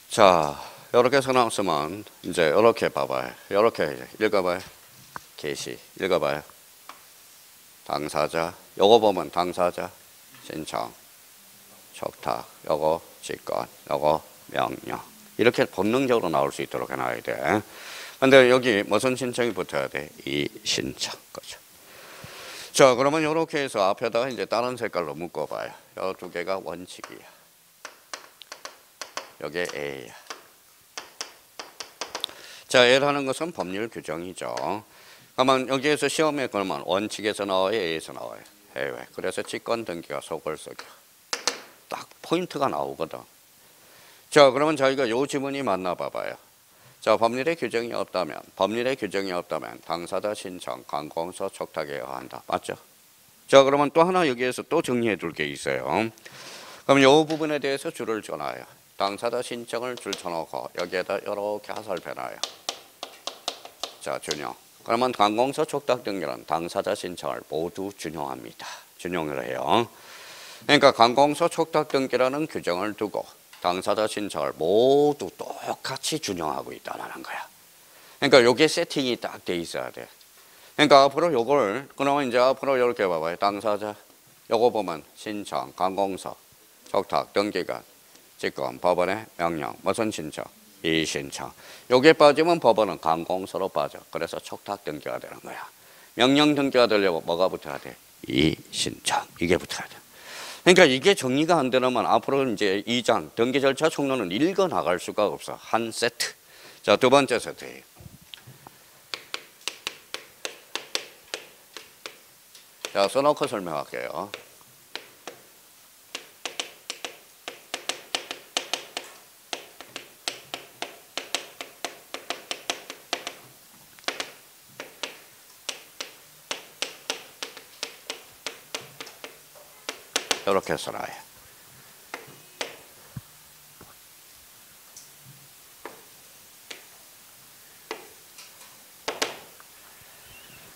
자, 이렇게 써놨으면 이제 이렇게 봐봐요. 이렇게 읽어봐요. 게시 읽어봐요. 당사자, 요거 보면 당사자, 신청, 촉탁, 요거 직권, 요거 명령. 이렇게 본능적으로 나올 수 있도록 해놔야 돼. 근데 여기 무슨 신청이 붙어야 돼? 이 신청. 그죠. 자, 그러면 이렇게 해서 앞에다가 이제 다른 색깔로 묶어봐요. 요 두 개가 원칙이야. 요게 A야. 자, L하는 것은 법률 규정이죠. 그러면 여기에서 시험에 그러면 원칙에서 나와요, A에서 나와요? 해외. 그래서 직권 등기가 속을 썩여. 딱 포인트가 나오거든. 자, 그러면 저희가 요 지문이 맞나 봐봐요. 자, 법률의 규정이 없다면 당사자 신청, 관공서 촉탁해야 한다. 맞죠? 자, 그러면 또 하나 여기에서 또 정리해 둘 게 있어요. 그럼 이 부분에 대해서 줄을 쳐놔요. 당사자 신청을 줄 쳐놓고 여기에다 이렇게 하살펴놔요. 자, 준용. 그러면 관공서 촉탁 등기는 당사자 신청을 모두 준용합니다. 준용을 해요. 그러니까 관공서 촉탁 등기라는 규정을 두고 당사자 신청을 모두 똑같이 준용하고 있다는 거야. 그러니까 요게 세팅이 딱 돼 있어야 돼. 그러니까 앞으로 요걸, 그러면 이제 앞으로 이렇게 봐봐요. 당사자, 요거 보면 신청, 관공서, 촉탁, 등기가, 지금 법원의 명령, 무슨 신청? 이신청. 요게 빠지면 법원은 관공서로 빠져. 그래서 촉탁 등기가 되는 거야. 명령 등기가 되려면 뭐가 붙어야 돼? 이신청. 이게 붙어야 돼. 그러니까 이게 정리가 안 되려면 앞으로 이제 2장 등기 절차 총론은 읽어 나갈 수가 없어. 한 세트. 자, 두 번째 세트예요. 자, 써놓고 설명할게요. 이렇게 써놔요.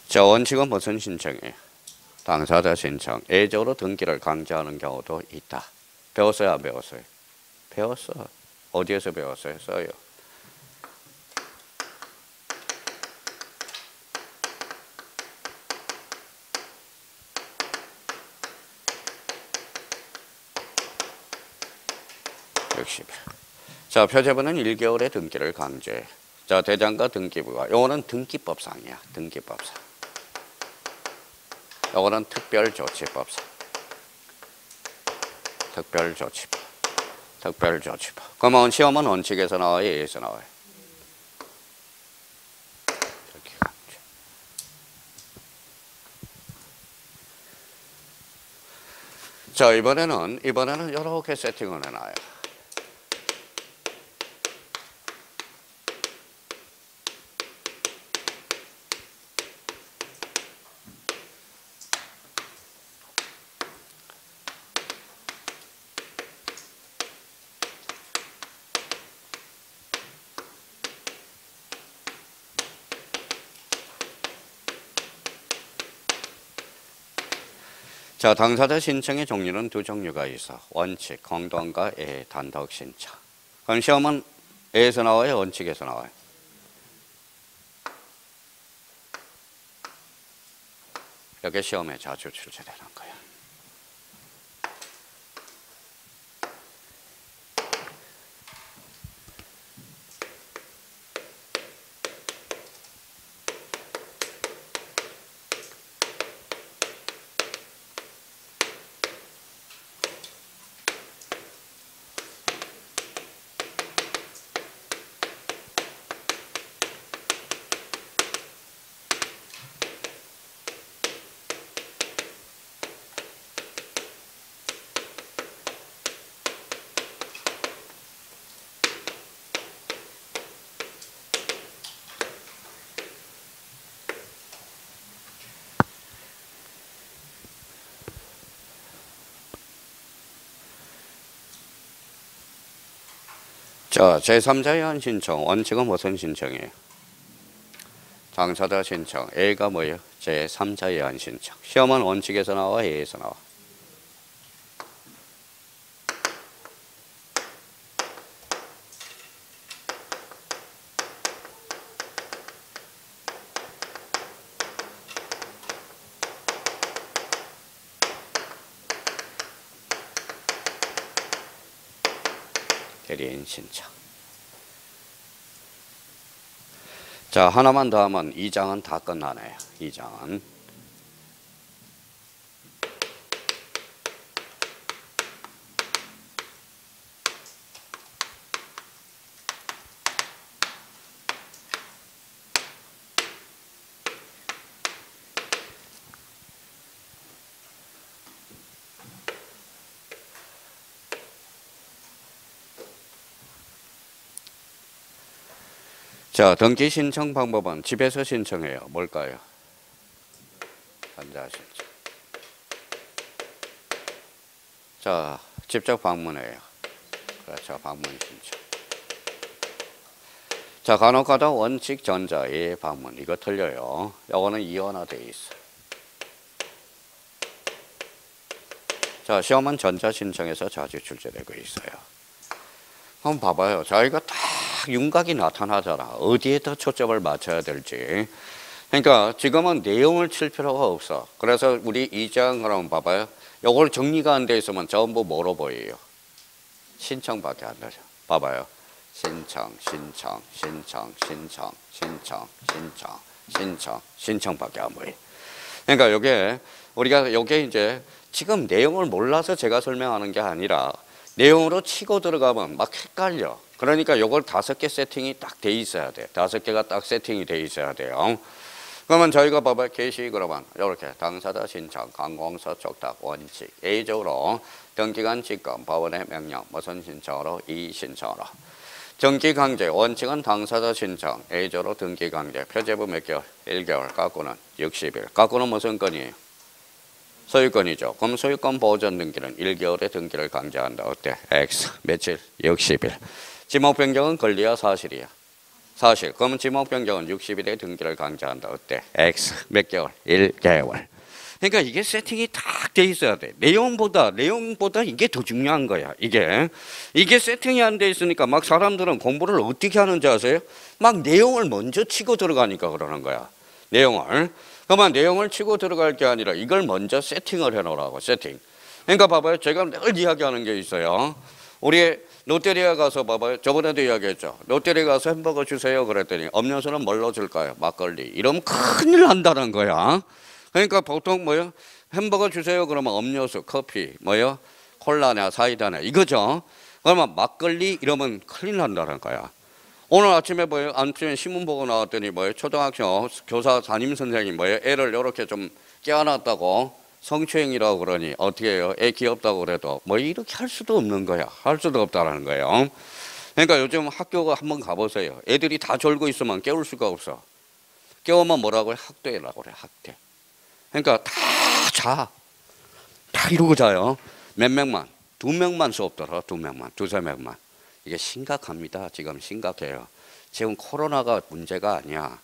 자, 원칙은 무슨 신청이에요? 당사자 신청, 예적으로 등기를 강제하는 경우도 있다. 배웠어요, 안 배웠어요? 배웠어. 어디에서 배웠어요? 써요. 자, 표제부는 1개월의 등기를 강제해. 자, 대장과 등기부가, 요거는 등기법상이야. 등기법상. 요거는 특별조치법상. 특별조치법. 특별조치법. 그러면 시험은 원칙에서 나와요, 예에서 나와요? 자, 이번에는 이렇게 세팅을 해놔요. 자, 당사자 신청의 종류는 두 종류가 있어. 원칙, 공동과 예, 단독 신청. 그럼 시험은 예에서 나와요, 원칙에서 나와요? 이렇게 시험에 자주 출제되는 거야. 자, 제3자 예한 신청, 원칙은 무슨 신청이에요? 당사자 신청, A가 뭐예요? 제3자 예한 신청. 시험은 원칙에서 나와, A에서 나와? 대리인 신청. 자, 하나만 더 하면 2장은 다 끝나네요. 2장은. 자, 등기 신청 방법은 집에서 신청해요. 뭘까요? 전자신청. 자, 직접 방문해요. 그렇죠. 방문 신청. 자, 간혹가다 원칙 전자의 방문. 이거 틀려요. 이거는 이원화되어 있어. 자, 시험은 전자신청에서 자주 출제되고 있어요. 한번 봐봐요. 자기가 딱 윤곽이 나타나잖아. 어디에 더 초점을 맞춰야 될지. 그러니까 지금은 내용을 칠 필요가 없어. 그래서 우리 2장 그럼 봐봐요. 요걸 정리가 안 돼 있으면 전부 뭐로 보여요? 신청밖에 안 되죠. 봐봐요. 신청, 신청, 신청, 신청, 신청, 신청, 신청, 신청밖에 안 보여. 그러니까 요게 우리가 요게 이제 지금 내용을 몰라서 제가 설명하는 게 아니라 내용으로 치고 들어가면 막 헷갈려. 그러니까 요걸 5개 세팅이 딱 돼 있어야 돼. 5개가 딱 세팅이 돼 있어야 돼요. 그러면 저희가 봐봐요. 게시 그러면 이렇게 당사자 신청, 관공서 촉탁 원칙, A적으로 등기관 직권, 법원의 명령, 무슨 신청으로? 이 신청으로. 등기강제, 원칙은 당사자 신청, A적으로 등기강제, 표제부 몇 개월? 1개월, 깎고는 60일. 깎고는 무슨 건이에요? 소유권이죠. 그럼 소유권 보전 등기는 1개월의 등기를 강제한다. 어때? X. 며칠? 60일. 지목 변경은 권리야 사실이야? 사실. 그러면 지목 변경은 60일의 등기를 강제한다. 어때? X. 몇 개월? 1개월. 그러니까 이게 세팅이 딱 돼 있어야 돼. 내용보다 이게 더 중요한 거야. 이게 세팅이 안 돼 있으니까 막 사람들은 공부를 어떻게 하는지 아세요? 막 내용을 먼저 치고 들어가니까 그러는 거야. 내용을. 그러면 내용을 치고 들어갈 게 아니라 이걸 먼저 세팅을 해놓으라고. 세팅. 그러니까 봐봐요. 제가 늘 이야기하는 게 있어요. 우리 롯데리아 가서 봐봐요. 저번에도 이야기했죠. 롯데리아 가서 햄버거 주세요. 그랬더니 음료수는 뭘로 줄까요? 막걸리. 이러면 큰일 난다는 거야. 그러니까 보통 뭐요? 햄버거 주세요. 그러면 음료수, 커피, 뭐요? 콜라나 사이다나 이거죠. 그러면 막걸리 이러면 큰일 난다는 거야. 오늘 아침에 뭐예요? 아침에 신문 보고 나왔더니 뭐예요? 초등학교 교사 담임 선생님 뭐예요? 애를 이렇게 좀 깨어났다고 성추행이라고 그러니 어떻게 해요? 애 귀엽다고 그래도 뭐 이렇게 할 수도 없는 거야. 할 수도 없다는 거예요. 그러니까 요즘 학교가 한번 가보세요. 애들이 다 졸고 있으면 깨울 수가 없어. 깨우면 뭐라고 해? 학대라고 그래. 학대. 그러니까 다 자. 다 이러고 자요. 몇 명만. 2명만 수업 들어. 2명만. 2~3명만. 이게 심각합니다. 지금 심각해요. 지금 코로나가 문제가 아니야.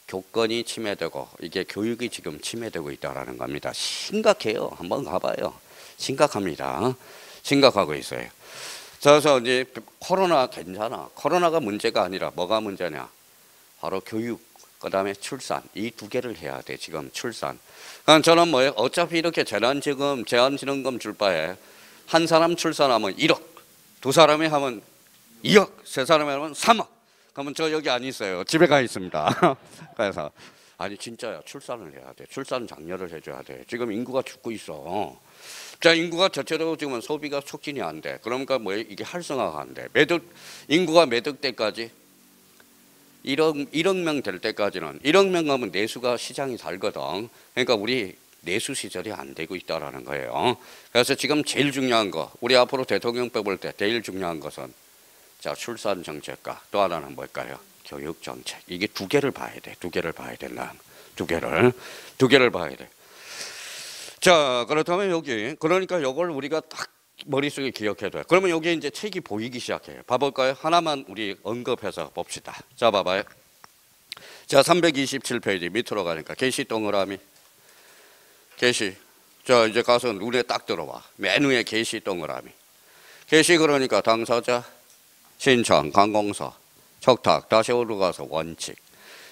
교권이 침해되고 이게 교육이 지금 침해되고 있다는 겁니다. 심각해요. 한번 가봐요. 심각합니다. 심각하고 있어요. 그래서 이제 코로나 괜찮아. 코로나가 문제가 아니라 뭐가 문제냐? 바로 교육, 그 다음에 출산. 이 2개를 해야 돼. 지금 출산. 그러니까 저는 뭐예요? 어차피 이렇게 재난지원금 줄 바에 한 사람 출산하면 1억. 2사람이 하면 2억, 3사람이 하면 3억. 그러면 저 여기 안 있어요. 집에 가 있습니다. 그래서 아니 진짜야. 출산을 해야 돼. 출산 장려를 해줘야 돼. 지금 인구가 죽고 있어. 자, 인구가 자체로 지금 소비가 촉진이 안 돼. 그러니까 뭐 이게 활성화가 안 돼. 인구가 매득 때까지 1억 명 될 때까지는 1억 명 가면 내수가 시장이 살거든. 그러니까 우리 내수 시절이 안 되고 있다라는 거예요. 그래서 지금 제일 중요한 거, 우리 앞으로 대통령 뽑을 때 제일 중요한 것은 자, 출산 정책과 또 하나는 뭘까요? 교육 정책. 이게 2개를 봐야 돼. 2개를 봐야 된다. 2개를 봐야 돼. 자, 그렇다면 여기 그러니까 이걸 우리가 딱 머릿속에 기억해둬요. 그러면 여기 이제 책이 보이기 시작해요. 봐볼까요? 하나만 우리 언급해서 봅시다. 자, 봐봐요. 자, 327페이지 밑으로 가니까 게시 동그라미. 게시. 자, 이제 가서 눈에 딱 들어와. 맨 위에 게시 동그라미. 게시 그러니까 당사자, 신청, 관공서, 촉탁, 다시 올라가서 원칙.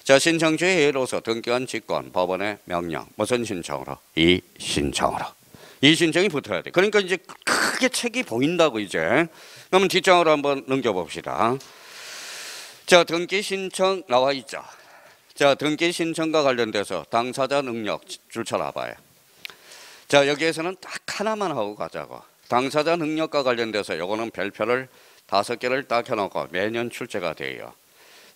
자, 신청주의 예로서 등기관 직권, 법원의 명령. 무슨 신청으로? 이 신청으로. 이 신청이 붙어야 돼. 그러니까 이제 크게 책이 보인다고 이제. 그러면 뒷장으로 한번 넘겨봅시다. 자, 등기 신청 나와 있죠. 자, 등기 신청과 관련돼서 당사자 능력 줄 쳐놔봐요. 자, 여기에서는 딱 하나만 하고 가자고. 당사자 능력과 관련돼서 요거는 별표를 5개를 딱 해놓고 매년 출제가 돼요.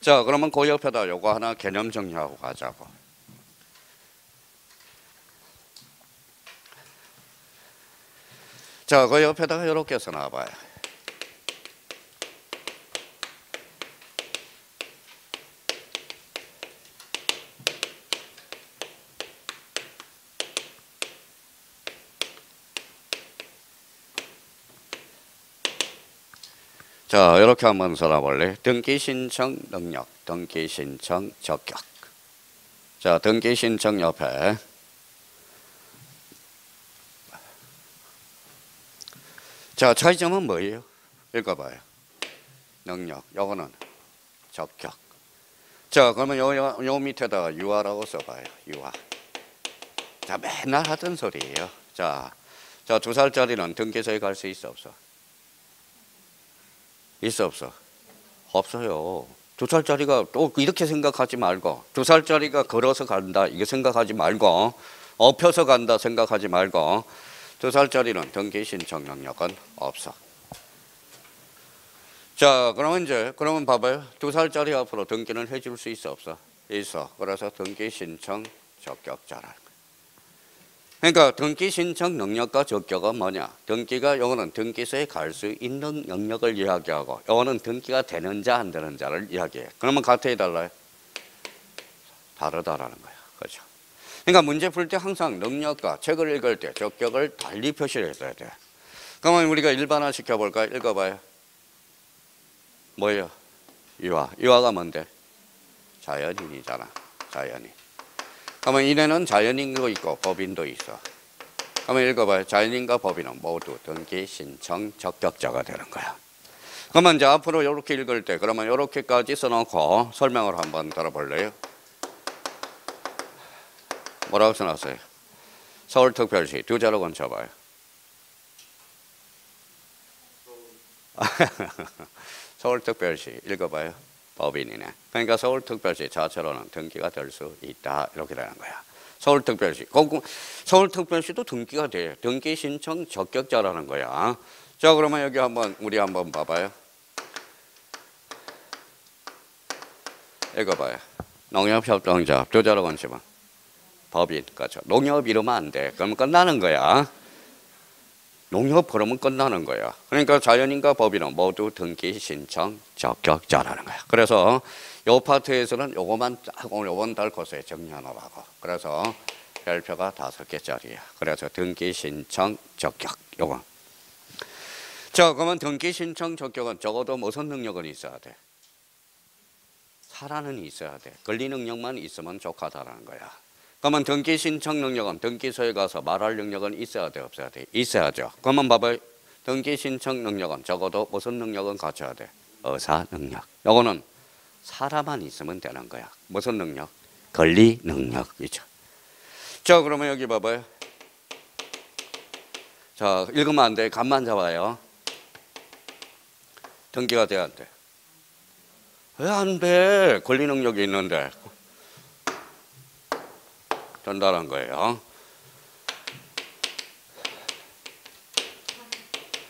자, 그러면 그 옆에다 요거 하나 개념 정리하고 가자고. 자, 그 옆에다가 이렇게 해서 놔봐요. 자, 이렇게 한번 써놔볼래? 등기 신청 능력, 등기 신청 적격. 자, 등기 신청 옆에 자, 차이점은 뭐예요? 읽어봐요. 능력, 요거는 적격. 자, 그러면 요 밑에다가 유아라고 써봐요. 유아. 자, 맨날 하던 소리예요. 자, 2살짜리는 등기소에 갈 수 있어, 없어? 있어, 없어? 없어요. 2살짜리가 또 이렇게 생각하지 말고, 2살짜리가 걸어서 간다, 이거 생각하지 말고, 엎혀서 간다 생각하지 말고, 2살짜리는 등기 신청 능력은 없어. 자, 그러면 봐봐요. 2살짜리 앞으로 등기는 해줄 수 있어, 없어? 있어. 그래서 등기 신청 적격자라. 그러니까 등기 신청 능력과 적격은 뭐냐? 등기가 요거는 등기소에 갈 수 있는 능력을 이야기하고, 요거는 등기가 되는 자 안 되는 자를 이야기해. 그러면 같아야 달라요? 다르다라는 거야. 그렇죠? 그러니까 문제 풀 때 항상 능력과 책을 읽을 때 적격을 달리 표시를 했어야 돼. 그러면 우리가 일반화 시켜볼까요? 읽어봐요. 뭐예요? 유아. 유아가 뭔데? 자연인이잖아. 자연인. 그러면 이래는 자연인도 있고 법인도 있어. 그러면 읽어봐요. 자연인과 법인은 모두 등기 신청 적격자가 되는 거야. 그러면 이제 앞으로 이렇게 읽을 때 그러면 이렇게까지 써놓고 설명을 한번 들어볼래요? 뭐라고 써놨어요? 서울특별시 두 자로 건쳐봐요. 서울특별시 읽어봐요. 법인이네. 그러니까 서울특별시 자체로는 등기가 될 수 있다. 이렇게 되는 거야. 서울특별시. 서울특별시도 등기가 돼. 등기 신청 적격자라는 거야. 자, 그러면 여기 우리 한번 봐봐요. 읽어봐요. 농협협동자 두 자로 건치면 법인. 그렇죠. 농협 이러면 안 돼. 그러면 끝나는 거야. 농협 그러면 끝나는 거야. 그러니까 자연인과 법인은 모두 등기 신청 적격자라는 거야. 그래서 요 파트에서는 요거만 하고 요번 달코스에 정리하느라고. 그래서 별표가 5개짜리야. 그래서 등기 신청 적격 요거. 자, 그러면 등기 신청 적격은 적어도 무슨 능력은 있어야 돼? 사라는 있어야 돼. 권리 능력만 있으면 족하다라는 거야. 그러면 등기 신청 능력은 등기소에 가서 말할 능력은 있어야 돼, 없어야 돼? 있어야죠. 그러면 봐봐요. 등기 신청 능력은 적어도 무슨 능력은 갖춰야 돼? 의사 능력. 요거는 사람만 있으면 되는 거야. 무슨 능력? 권리 능력이죠. 자, 그러면 여기 봐봐요. 자, 읽으면 안 돼. 감만 잡아요. 등기가 돼야 안 돼? 왜 안 돼? 권리 능력이 있는데. 된다는 거예요.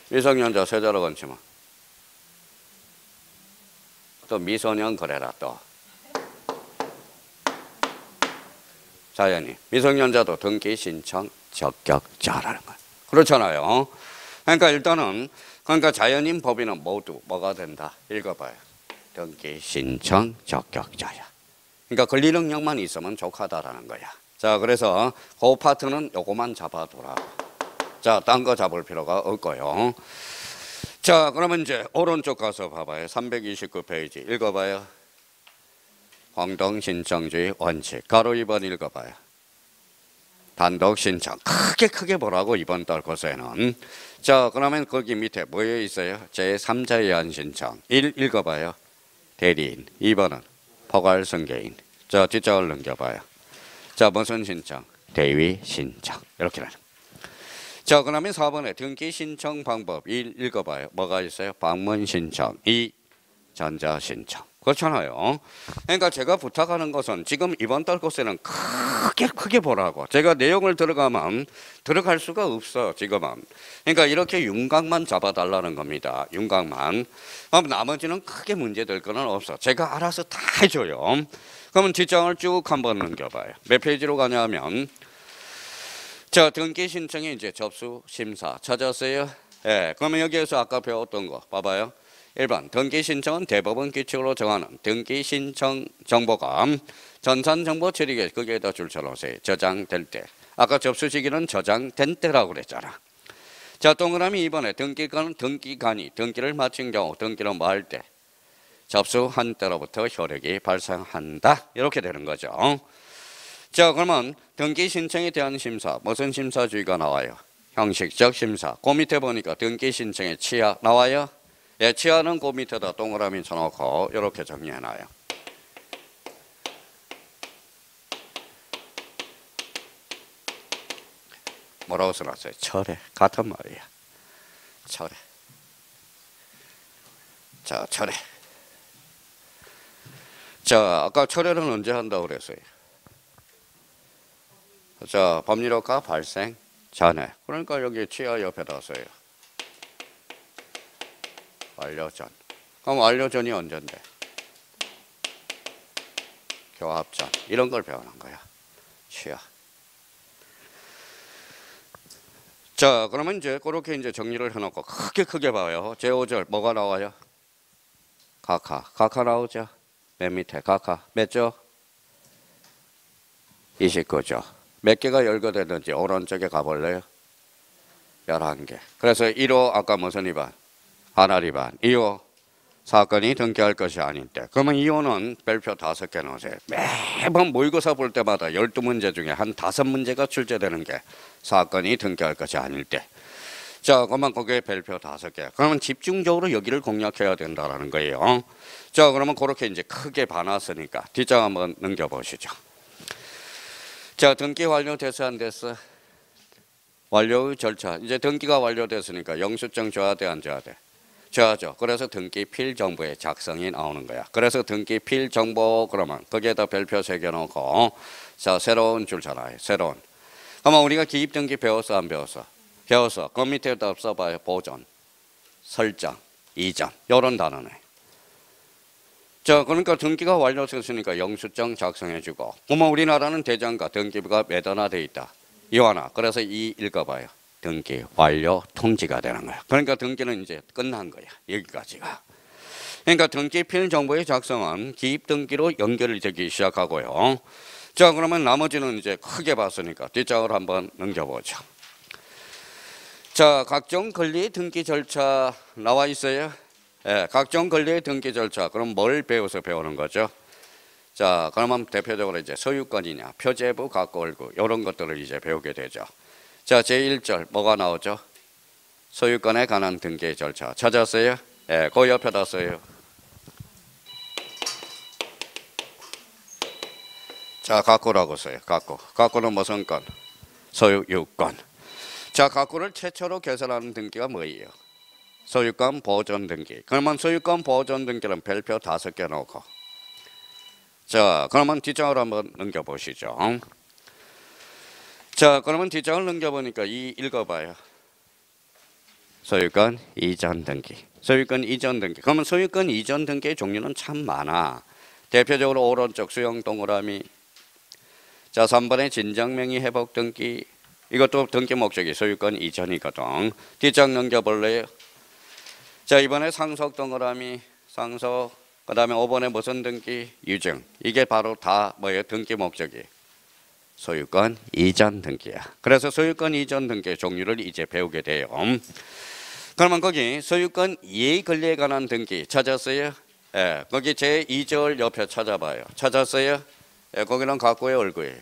미성년자 세자로 건치면 또 미소년 그래라 또 자연인 미성년자도 등기 신청 적격자라는 거예요. 그렇잖아요. 그러니까 일단은 그러니까 자연인 법인은 모두 뭐가 된다. 읽어봐요. 등기 신청 적격자야. 그러니까 권리 능력만 있으면 족하다라는 거야. 자, 그래서 그 파트는 요거만 잡아두라. 자, 딴 거 잡을 필요가 없고요. 자, 그러면 이제 오른쪽 가서 봐봐요. 329페이지 읽어봐요. 공동신청주의 원칙. 가로 2번 읽어봐요. 단독 신청. 크게 보라고 이번 달 고세는. 자, 그러면 거기 밑에 뭐에 있어요? 제3자에 의한 신청. 1 읽어봐요. 대리인. 2번은 포괄승계인. 자, 뒷장을 넘겨봐요. 자, 무슨 신청? 대위 신청. 이렇게 되는. 자, 그러면 4번에 등기 신청 방법 1 읽어봐요. 뭐가 있어요? 방문 신청. 2 전자 신청. 그렇잖아요. 그러니까 제가 부탁하는 것은 지금 이번 달 코스는 크게 보라고. 제가 내용을 들어갈 수가 없어 지금은. 그러니까 이렇게 윤곽만 잡아달라는 겁니다. 윤곽만. 그럼 나머지는 크게 문제될 거는 없어. 제가 알아서 다 해줘요. 그러면 뒷장을 쭉 한번 넘겨봐요. 몇 페이지로 가냐면 자, 등기 신청이 이제 접수 심사 찾았어요. 예, 그러면 여기에서 아까 배웠던 거 봐봐요. 1번 등기 신청은 대법원 규칙으로 정하는 등기 신청 정보가 전산정보 처리기에 거기에다 줄 쳐놓으세요. 저장될 때. 아까 접수 시기는 저장된 때라고 그랬잖아. 자, 동그라미 2번에 등기를 마친 경우 등기를 뭐 할 때? 접수한 때로부터 효력이 발생한다. 이렇게 되는 거죠. 자, 그러면 등기 신청에 대한 심사, 무슨 심사주의가 나와요? 형식적 심사. 그 밑에 보니까 등기 신청의 취하 나와요? 예, 취하는 그 밑에다 동그라미 쳐놓고 이렇게 정리해놔요. 뭐라고 써놨어요? 철회. 같은 말이야. 철회. 자, 철회. 자, 아까 철회는 언제 한다고 그랬어요? 자, 법률효과 발생 전에. 그러니까 여기 취하 옆에다 써요. 완료 전. 그럼 완료 전이 언젠데? 교합 전. 이런 걸 배우는 거야. 취하. 자, 그러면 이제 그렇게 이제 정리를 해놓고 크게 봐요. 제5절 뭐가 나와요? 각하 나오죠? 맨 밑에 각하 몇 조? 29조. 몇 개가 열거됐는지 오른쪽에 가볼래요? 11개. 그래서 1호 아까 무슨 위반? 하나 위반. 2호 사건이 등기할 것이 아닐 때. 그러면 2호는 별표 5개 넣으세요. 매번 모의고사 볼 때마다 12문제 중에 한 5문제가 출제되는 게 사건이 등기할 것이 아닐 때. 자, 그러면 거기에 별표 5개. 그러면 집중적으로 여기를 공략해야 된다라는 거예요. 자, 그러면 그렇게 이제 크게 봐놨으니까 뒷장 한번 넘겨보시죠. 자, 등기 완료됐어 안 됐어? 완료의 절차. 이제 등기가 완료됐으니까 영수증 줘야 돼 안 줘야 돼? 줘야죠. 그래서 등기필 정보의 작성이 나오는 거야. 그래서 등기필 정보 그러면 거기에다 별표 3개 넣고 자, 새로운 줄잖아요. 새로운. 그러면 우리가 기입 등기 배웠어 안 배웠어? 배웠어. 그 밑에다 써봐요. 보존, 설정, 이전 이런 단어네. 자, 그러니까 등기가 완료됐으니까 영수증 작성해주고. 그러면 우리나라는 대장과 등기부가 매단화돼 있다. 이완화. 그래서 이 읽어봐요. 등기 완료 통지가 되는 거야. 그러니까 등기는 이제 끝난 거야. 여기까지가. 그러니까 등기필 정보의 작성은 기입 등기로 연결이 되기 시작하고요. 자, 그러면 나머지는 이제 크게 봤으니까 뒷장을 한번 넘겨보죠. 자, 각종 권리 등기 절차 나와 있어요. 예, 각종 권리의 등기 절차. 그럼 뭘 배워서 배우는 거죠? 자, 그러면 대표적으로 이제 소유권이냐, 표제부, 각골구 이런 것들을 이제 배우게 되죠. 자, 제1절 뭐가 나오죠? 소유권에 관한 등기 절차. 찾았어요? 예, 그 옆에다 써요. 자, 각구라고 써요. 각구. 각구는 무슨 건? 소유권. 자, 각구를 최초로 개설하는 등기가 뭐예요? 소유권 보존 등기. 그러면 소유권 보존 등기는 별표 5개 넣고. 자, 그러면 뒷장을 한번 넘겨보시죠. 자, 그러면 뒷장을 넘겨보니까 이 읽어봐요. 소유권 이전 등기. 소유권 이전 등기. 그러면 소유권 이전 등기의 종류는 참 많아. 대표적으로 오른쪽 수용 동그라미. 자, 3번의 진정명의 회복 등기. 이것도 등기 목적이 소유권 이전이거든. 뒷장 넘겨볼래요? 자, 이번에 상속 동그라미, 상속. 그 다음에 5번에 무슨 등기? 유증. 이게 바로 다 뭐예요? 등기 목적이. 소유권 이전 등기야. 그래서 소유권 이전 등기의 종류를 이제 배우게 돼요. 그러면 거기 소유권 이해 권리에 관한 등기 찾았어요? 예, 거기 제2절 옆에 찾아봐요. 찾았어요? 예, 거기는 각구의 얼구예요.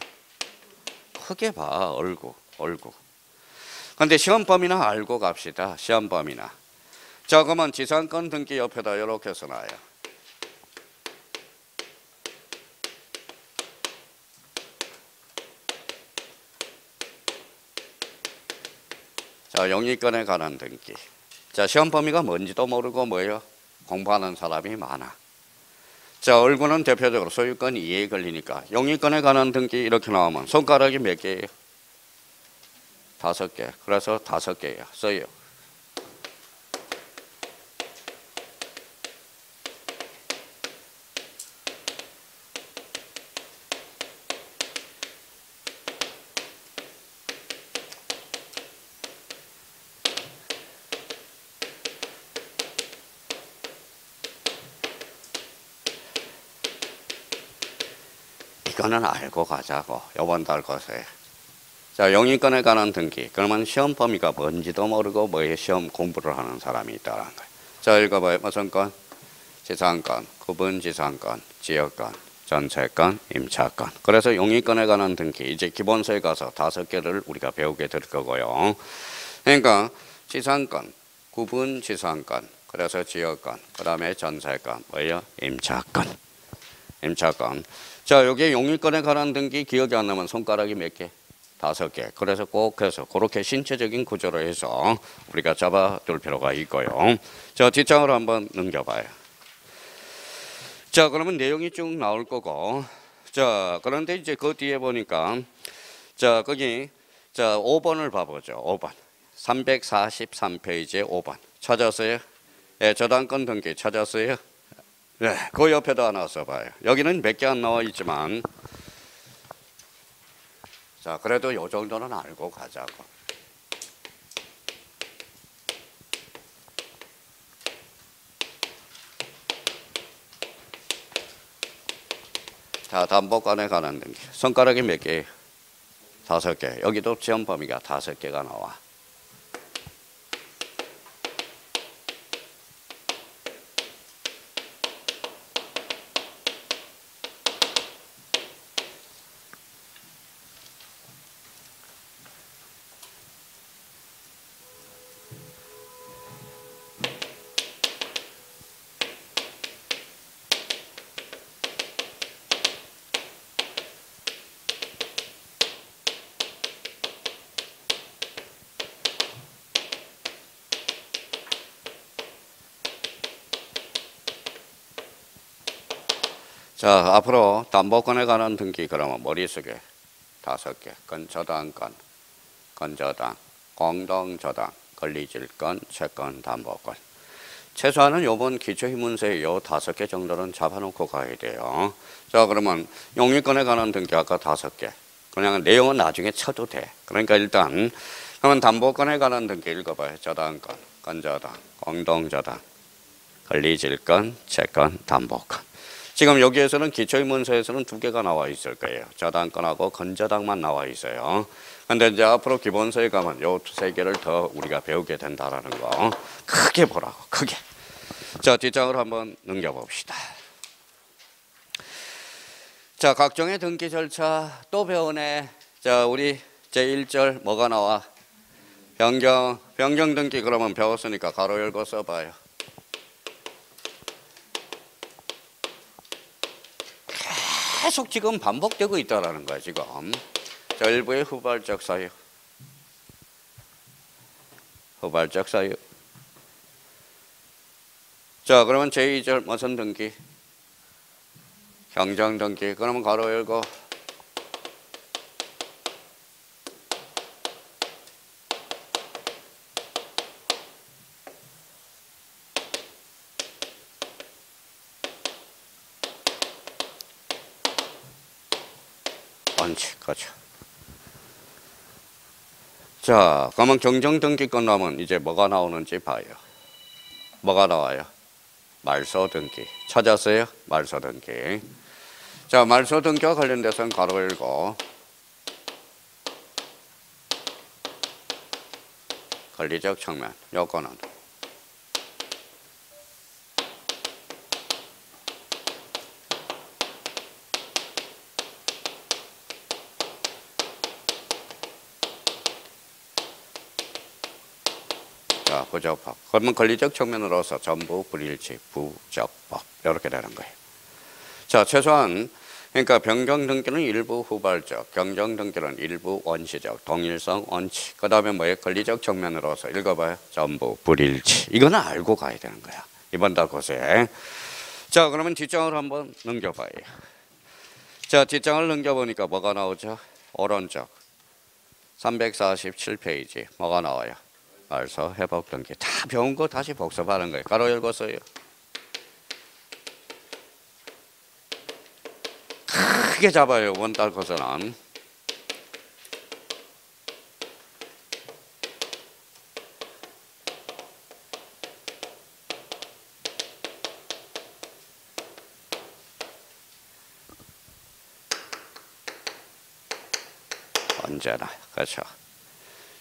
크게 봐, 얼구. 근데 시험 범위나 알고 갑시다. 시험 범위나. 자, 그러면 지상권 등기 옆에다 이렇게 써놔요. 자, 영위권에 관한 등기. 자, 시험 범위가 뭔지도 모르고 뭐예요? 공부하는 사람이 많아. 자, 얼구는 대표적으로 소유권 이해에 걸리니까 영위권에 관한 등기 이렇게 나오면 손가락이 몇 개예요? 5개. 그래서 5개야. 써요. 이거는 알고 가자고. 요번 달 것에. 자, 영인권에 관한 등기. 그러면 시험 범위가 뭔지도 모르고 뭐에 시험 공부를 하는 사람이 있다는 거예요. 자, 읽어봐요. 무슨 건? 지상권, 구분지상권, 지역권, 전세권, 임차권. 그래서 용의권에 관한 등기. 이제 기본서에 가서 5개를 우리가 배우게 될 거고요. 그러니까 지상권, 구분지상권, 그래서 지역권, 그 다음에 전세권, 뭐예요? 임차권. 임차권. 자, 여기 용의권에 관한 등기 기억이 안 나면 손가락이 몇 개? 5개. 그래서 꼭 해서 그렇게 신체적인 구조로 해서 우리가 잡아둘 필요가 있고요. 자, 뒷장으로 한번 넘겨봐요. 자, 그러면 내용이 쭉 나올 거고. 자, 그런데 이제 그 뒤에 보니까 자, 거기 자, 5번을 봐보죠. 5번. 343페이지에 5번. 찾았어요? 예, 저당권 등기 찾았어요? 네, 그 옆에도 하나 써봐요. 여기는 몇 개 안 나와 있지만 자, 그래도 요 정도는 알고 가자고. 자, 담보권에 관한 등기. 손가락이 몇 개? 5개. 여기도 시험 범위가 5개가 나와. 자, 앞으로 담보권에 관한 등기 그러면 머릿속에 5개. 건저당권, 건저당, 공동저당, 권리질권, 채권, 담보권. 최소한은 요번 기초휘문서에 요 5개 정도는 잡아놓고 가야 돼요. 자, 그러면 용의권에 관한 등기 아까 5개. 그냥 내용은 나중에 쳐도 돼. 그러니까 일단 그러면 담보권에 관한 등기 읽어봐요. 저당권, 건저당, 공동저당, 권리질권, 채권, 담보권. 지금 여기에서는 기초의문서에서는 2개가 나와 있을 거예요. 저당권하고 건저당만 나와 있어요. 근데 이제 앞으로 기본서에 가면 요 3개를 더 우리가 배우게 된다라는 거 크게 보라고, 크게. 자, 뒷장을 한번 넘겨봅시다. 자, 각종의 등기 절차 또 배우네. 자, 우리 제1절 뭐가 나와? 변경 등기. 그러면 배웠으니까 가로 열고 써봐요. 계속 지금 반복되고 있다라는 거야, 지금. 자, 일부의 후발적 사유. 후발적 사유. 자, 그러면 제2절 무슨 등기? 경정 등기. 그러면 가로 열고. 원칙, 그렇죠. 자, 그러면 경정 등기 끝나면 이제 뭐가 나오는지 봐요. 뭐가 나와요? 말소 등기. 찾았어요? 말소 등기. 자, 말소 등기와 관련돼서는 가로 열고. 권리적 측면. 요거는 자, 부적법. 그러면 권리적 측면으로서 전부 불일치, 부적법. 이렇게 되는 거예요. 자, 최소한 그러니까 변경 등기는 일부 후발적, 경정 등기는 일부 원시적, 동일성 원칙. 그 다음에 뭐예요? 권리적 측면으로서 읽어봐요. 전부 불일치. 이거는 알고 가야 되는 거야. 이번 달고세. 자, 그러면 뒷장을 한번 넘겨봐요. 자, 뒷장을 넘겨보니까 뭐가 나오죠? 오른쪽 347페이지 뭐가 나와요? 말소 회복 등기. 다 배운 거 다시 복습하는 거예요. 가로 열고 써요. 크게 잡아요. 원달 고서는. 언제나. 그렇죠.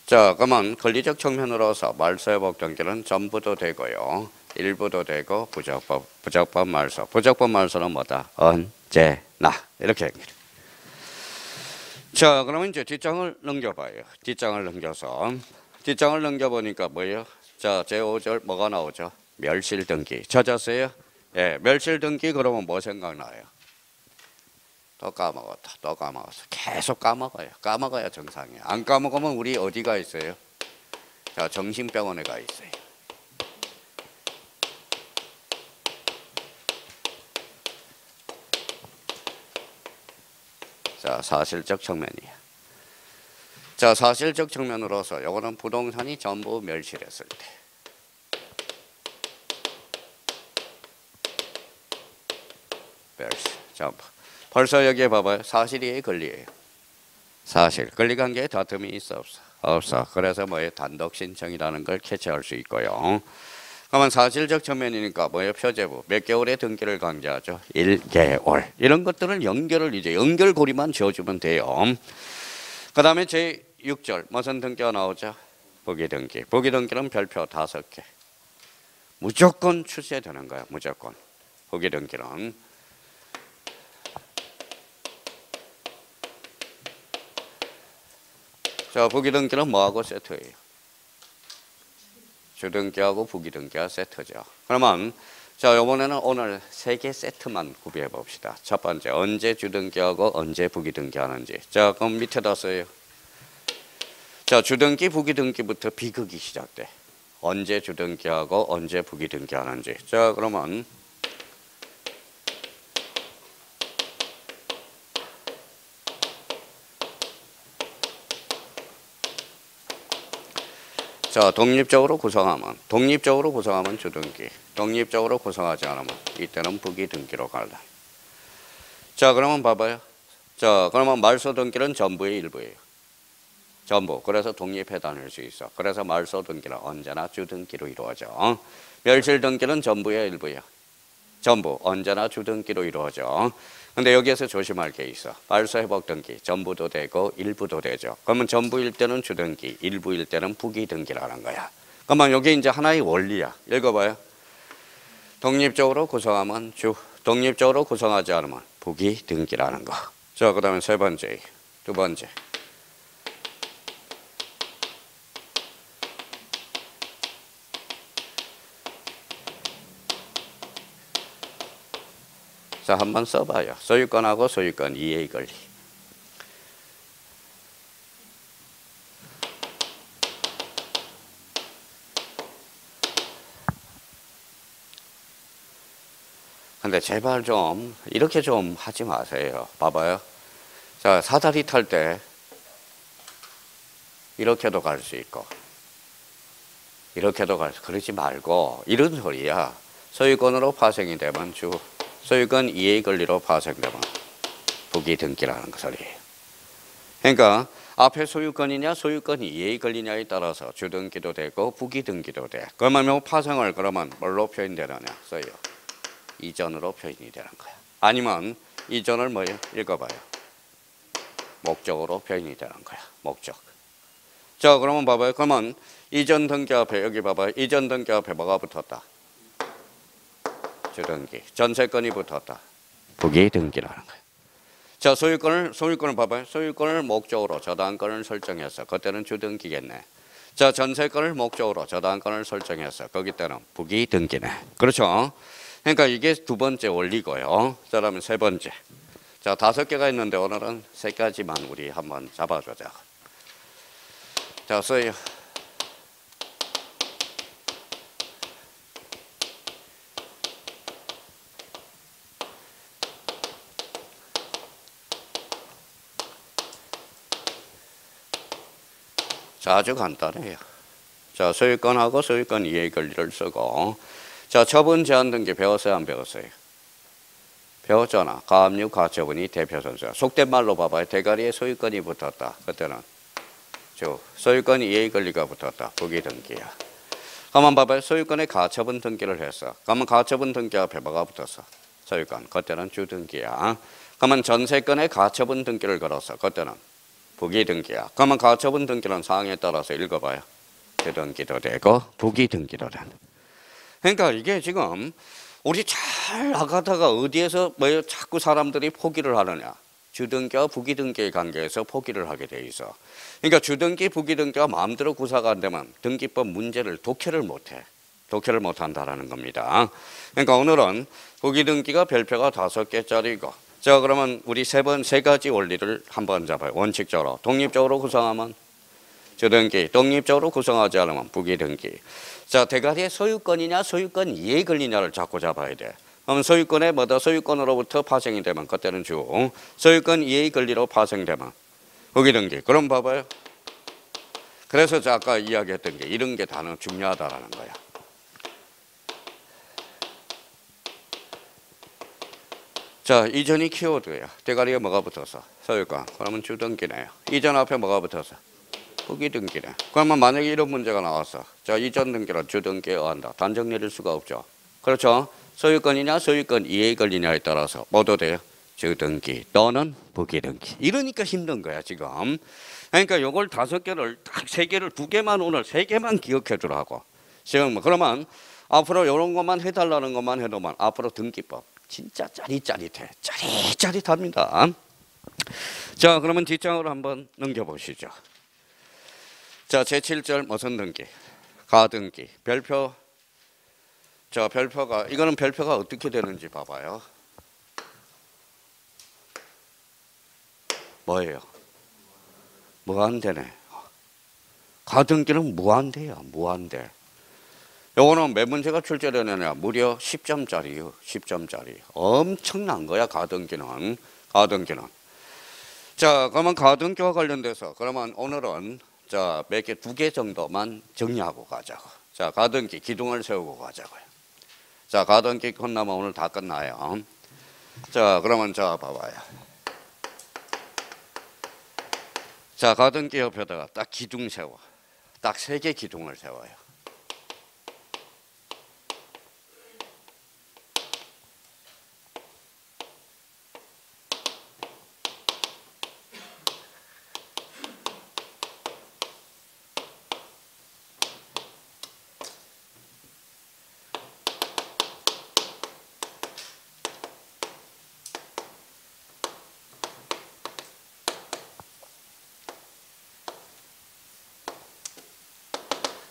자, 그러면 권리적 측면으로서 말소회복 등기는 전부도 되고요. 일부도 되고 부적법 말소. 부적법 말소는 뭐다? 언제나. 이렇게 얘기해요. 자, 그러면 이제 뒷장을 넘겨봐요. 뒷장을 넘겨보니까 뭐예요? 자, 제5절 뭐가 나오죠? 멸실 등기. 찾았어요? 예, 멸실 등기 그러면 뭐 생각나요? 또 까먹었어. 계속 까먹어요. 까먹어야 정상이에요. 안 까먹으면 우리 어디가 있어요? 자, 정신병원에 가 있어요. 자, 사실적 측면이에요. 자, 사실적 측면으로서 요거는 부동산이 전부 멸실했을 때. 멸실. 전부. 벌써 여기에 봐봐요. 사실이에요, 권리예요? 사실. 권리관계에 다툼이 있어, 없어? 없어. 그래서 뭐예요? 단독 신청이라는 걸 캐치할 수 있고요. 그러면 사실적 측면이니까 뭐예요? 표제부. 몇 개월의 등기를 강제하죠? 1개월. 이런 것들을 연결고리만 지어주면 돼요. 그 다음에 제6절. 무슨 등기가 나오죠? 부기등기. 부기등기는 별표 5개. 무조건 출시되는 거야. 무조건. 부기등기는. 자, 부기등기는 뭐하고 세트예요? 주등기하고 부기등기가 세트죠. 그러면 자, 이번에는 오늘 3개 세트만 구비해 봅시다. 첫 번째, 언제 주등기하고 언제 부기등기 하는지. 자, 그럼 밑에다 써요. 자, 주등기, 부기등기부터 비극이 시작돼. 언제 주등기하고 언제 부기등기 하는지. 자, 그러면 자, 독립적으로 구성하면 주등기, 독립적으로 구성하지 않으면 이때는 부기등기로 갈라. 자, 그러면 봐봐요. 자, 그러면 말소 등기는 전부의 일부예요. 전부. 그래서 독립해 다닐 수 있어. 그래서 말소 등기는 언제나 주등기로 이루어져. 멸실 등기는 전부의 일부야. 전부. 언제나 주등기로 이루어져. 근데 여기에서 조심할 게 있어. 말소 회복 등기 전부도 되고 일부도 되죠. 그러면 전부일 때는 주등기, 일부일 때는 부기등기라는 거야. 그러면 여기 이제 하나의 원리야. 읽어봐요. 독립적으로 구성하면 주, 독립적으로 구성하지 않으면 부기등기라는 거. 자, 그다음에 두 번째. 자, 한번 써봐요. 소유권하고 소유권 이해의 권리. 근데 제발 좀 이렇게 좀 하지 마세요. 봐봐요. 자, 사다리 탈 때 이렇게도 갈 수 있고 이렇게도 그러지 말고 이런 소리야. 소유권으로 파생이 되면 주, 소유권 이해의 권리로 파생되면 부기등기라는 그 소리예요. 그러니까 앞에 소유권이냐 소유권 이해의 권리냐에 따라서 주등기도 되고 부기등기도 돼. 그러면 파생을 그러면 뭘로 표현되느냐 써요. 이전으로 표현이 되는 거야. 아니면 이전을 뭐예요? 읽어봐요. 목적으로 표현이 되는 거야. 목적. 자, 그러면 봐봐요. 그러면 이전 등기 앞에 여기 봐봐요. 이전 등기 앞에 뭐가 붙었다? 주등기. 전세권이 붙었다. 부기등기라는 거예요. 자, 소유권을 봐봐요. 소유권을 목적으로 저당권을 설정해서 그때는 주등기겠네. 자, 전세권을 목적으로 저당권을 설정해서 거기 때는 부기등기네. 그렇죠? 그러니까 이게 두 번째 원리고요. 자, 그러면 세 번째. 자, 5개가 있는데 오늘은 3가지만 우리 한번 잡아보자. 자, 써요. 자, 아주 간단해요. 자, 소유권하고 소유권 이해의 권리를 쓰고, 자, 처분 제한 등기 배웠어요, 안 배웠어요? 배웠잖아. 가압류 가처분이 대표 선수야. 속된 말로 봐봐요. 대가리에 소유권이 붙었다. 그때는 소유권 이해의 권리가 붙었다. 부기등기야. 가만 봐봐요. 소유권에 가처분 등기를 했어. 그러면 가처분 등기 앞에 뭐가 붙었어? 소유권. 그때는 주등기야. 그러면 전세권에 가처분 등기를 걸었어. 그때는 부기등기야. 그러면 가처분 등기는 사항에 따라서 읽어봐요. 주등기도 되고 부기등기도 된다. 그러니까 이게 지금 우리 잘 나가다가 어디에서 뭐 자꾸 사람들이 포기를 하느냐. 주등기와 부기등기의 관계에서 포기를 하게 돼 있어. 그러니까 주등기, 부기등기가 마음대로 구사가 안 되면 등기법 문제를 독해를 못해. 독해를 못한다라는 겁니다. 그러니까 오늘은 부기등기가 별표가 5개짜리고, 자 그러면 우리 세 가지 원리를 한번 잡아요. 원칙적으로 독립적으로 구성하면 주등기, 독립적으로 구성하지 않으면 부기등기. 자 대가리에 소유권이냐 소유권 이해 권리냐를 자꾸 잡아야 돼. 그럼 소유권에 뭐다 소유권으로부터 파생이 되면 그때는 주, 소유권 이해 권리로 파생되면 부기등기. 그럼 봐봐요. 그래서 아까 이야기했던 게 이런 게 단어 중요하다라는 거야. 자, 이전이 키워드예요. 대가리에 뭐가 붙어서? 소유권. 그러면 주등기네요. 이전 앞에 뭐가 붙어서? 부기등기네. 그러면 만약에 이런 문제가 나왔어. 자, 이전 등기는 주등기에 의한다. 단정 내릴 수가 없죠. 그렇죠? 소유권이냐 소유권 이해 권리냐에 따라서 뭐도 돼요? 주등기 또는 부기등기. 이러니까 힘든 거야 지금. 그러니까 요걸 5개를 딱 3개를 2개만 오늘 3개만 기억해 주라고. 지금 그러면 앞으로 이런 것만 해달라는 것만 해도만 앞으로 등기법 진짜 짜릿짜릿해. 짜릿짜릿합니다. 자 그러면 뒷장으로 한번 넘겨보시죠. 자 제7절 무슨 등기? 가등기. 별표. 자 별표가 이거는 별표가 어떻게 되는지 봐봐요. 뭐예요? 무한대네. 가등기는 무한대야. 무한대. 요거는 몇 문제가 출제되느냐? 무려 10점짜리요. 10점짜리. 엄청난 거야 가등기는. 가등기는. 자 그러면 가등기와 관련돼서 그러면 오늘은 자 몇 개 2개 정도만 정리하고 가자고. 자 가등기 기둥을 세우고 가자고요. 자 가등기 끝나면 오늘 다 끝나요. 자 그러면 자 봐봐요. 자 가등기 옆에다가 딱 기둥 세워. 딱 3개 기둥을 세워요.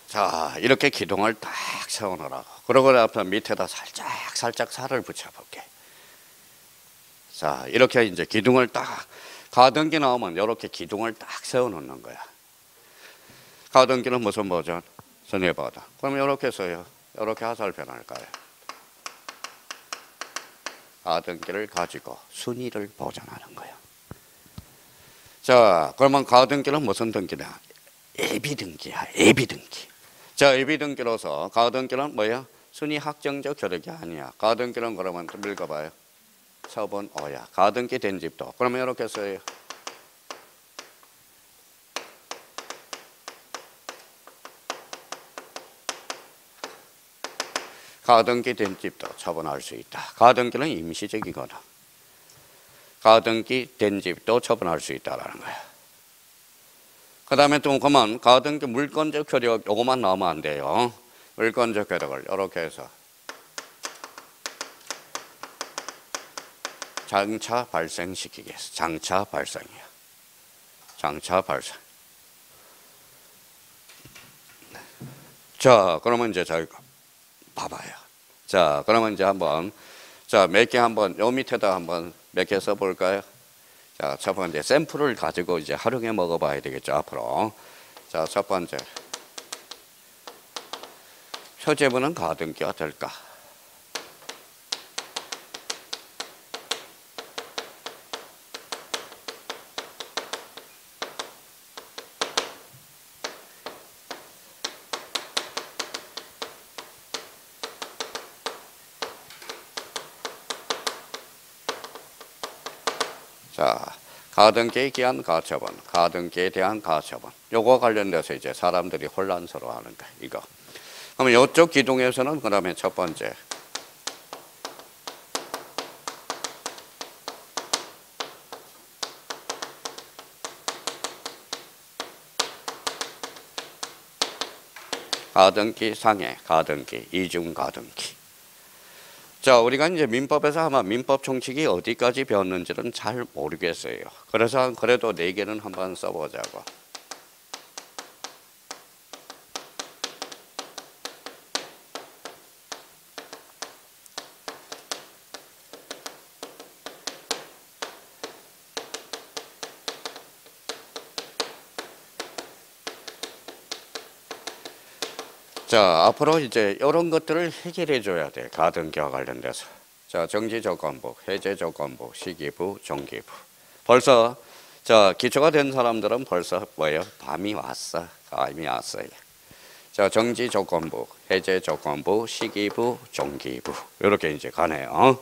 자 이렇게 기둥을 딱 세워놓으라고. 그러고 나서 밑에다 살짝 살을 붙여볼게. 자 이렇게 이제 기둥을 딱 가등기 나오면 이렇게 기둥을 딱 세워놓는 거야. 가등기는 무슨 버전? 선의 버전. 그럼 이렇게 써요. 이렇게 화살표를 까요. 가등기를 가지고 순위를 보존하는 거야. 자 그러면 가등기는 무슨 등기냐? 예비등기야. 예비등기. 자, 예비등기로서 가등기는 뭐야? 순위 확정적 효력이 아니야. 가등기는 그러면 좀 읽어봐요. 서본 5야. 가등기 된 집도. 그러면 이렇게 써요. 가등기 된 집도 처분할 수 있다. 가등기는 임시적이거든. 가등기 된 집도 처분할 수 있다라는 거야. 그 다음에 또 그만 가등기 물권적 효력 요거만 나오면 안 돼요. 물권적 효력을 이렇게 해서 장차 발생시키겠어. 장차 발생이야. 장차 발생. 자 그러면 이제 저희가 봐봐요. 자 그러면 이제 한번 자 몇 개 한번 요 밑에다 한번 몇 개 써볼까요? 자, 첫 번째 샘플을 가지고 이제 활용해 먹어봐야 되겠죠 앞으로. 자, 첫 번째 표제문은 가등기가 될까? 자, 가등기에 대한 가처분, 가등기에 대한 가처분. 요거 관련돼서 이제 사람들이 혼란스러워하는 거야, 이거. 그러면 이쪽 기둥에서는 그다음에 첫 번째 가등기, 상해, 가등기, 이중 가등기. 자, 우리가 이제 민법에서 아마 민법 총칙이 어디까지 배웠는지는 잘 모르겠어요. 그래서 그래도 4개는 한번 써보자고. 자, 앞으로 이제 이런 것들을 해결해 줘야 돼. 가등기와 관련돼서. 자, 정지조건부, 해제조건부, 시기부, 종기부. 벌써 자, 기초가 된 사람들은 벌써 뭐예요? 밤이 왔어. 감이 왔어요. 자, 정지조건부, 해제조건부, 시기부, 종기부. 이렇게 이제 가네요.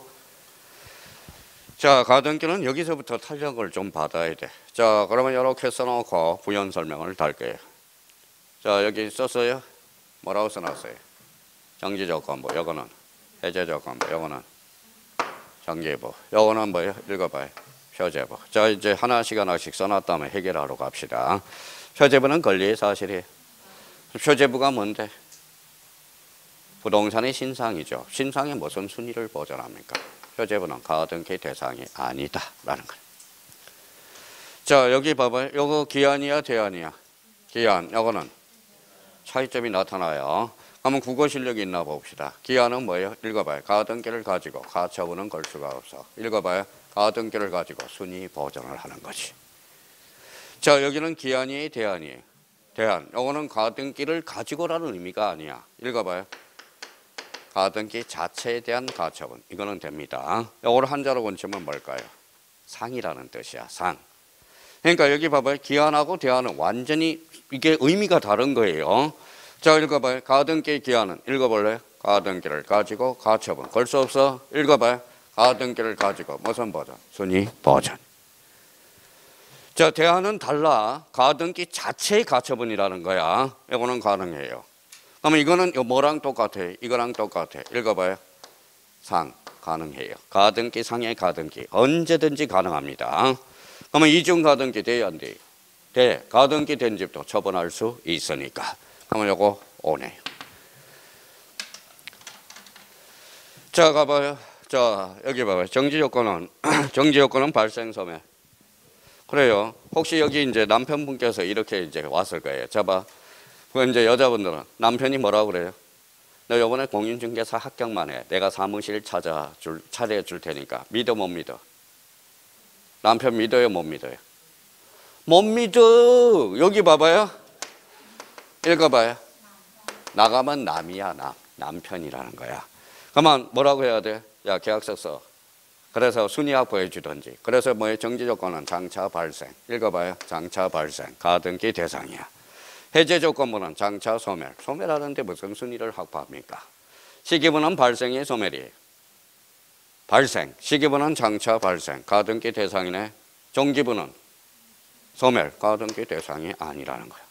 자, 가등기는 여기서부터 탄력을 좀 받아야 돼. 자, 그러면 이렇게 써놓고 부연 설명을 달게요. 자, 여기 썼어요? 뭐라고 써놨어요? 정지조건부, 요거는 해제조건부, 요거는 정기부, 요거는 뭐예요? 읽어봐요. 표제부. 자, 이제 하나씩 써놨다면 해결하러 갑시다. 표제부는 권리의 사실이에요. 표제부가 뭔데? 부동산의 신상이죠. 신상이 무슨 순위를 보존합니까? 표제부는 가등기 대상이 아니다라는 거예요. 자, 여기 봐봐요. 요거 기한이야, 대안이야? 기한, 요거는 차이점이 나타나요. 그러면 국어 실력이 있나 봅시다. 기한은 뭐예요? 읽어봐요. 가등기를 가지고 가처분은 걸 수가 없어. 읽어봐요. 가등기를 가지고 순위 보존을 하는 거지. 자, 여기는 기한이 대안이에요. 대안. 요거는 가등기를 가지고라는 의미가 아니야. 읽어봐요. 가등기 자체에 대한 가처분. 이거는 됩니다. 요거를 한자로 건치면 뭘까요? 상이라는 뜻이야. 상. 그러니까 여기 봐봐요. 기한하고 대안은 완전히 이게 의미가 다른 거예요. 자, 읽어봐요. 가등기 기한은 읽어볼래요? 가등기를 가지고 가처분. 걸 수 없어? 읽어봐요. 가등기를 가지고 무슨 보존? 순위 보존. 자, 대안은 달라. 가등기 자체의 가처분이라는 거야. 이거는 가능해요. 그러면 이거는 뭐랑 똑같아요? 이거랑 똑같아. 읽어봐요. 상. 가능해요. 가등기 상의 가등기. 언제든지 가능합니다. 그러면 이중 가등기 돼야 안 돼? 돼. 가등기 된 집도 처분할 수 있으니까. 그러면 요거 오네요. 자, 가봐요. 자, 여기 봐봐요. 정지조건은 정지조건은 발생 소멸. 그래요. 혹시 여기 이제 남편분께서 이렇게 이제 왔을 거예요. 자, 봐. 그 이제 여자분들은 남편이 뭐라고 그래요? 너 요번에 공인중개사 합격만 해. 내가 사무실 차려줄 테니까. 믿어 못 믿어? 남편 믿어요 못 믿어요? 못 믿어. 여기 봐봐요. 읽어봐요. 나가면 남이야. 남편이라는 거야. 그러면 뭐라고 해야 돼? 야, 계약서 써. 그래서 순위 확보해 주든지. 그래서 뭐의 정지조건은 장차 발생. 읽어봐요. 장차 발생. 가등기 대상이야. 해제 조건부는 장차 소멸. 소멸하는데 무슨 순위를 확보합니까? 시기부는 발생이 소멸이에요. 발생. 시기부는 장차 발생. 가등기 대상이네. 종기부는 소멸. 가등기 대상이 아니라는 거야.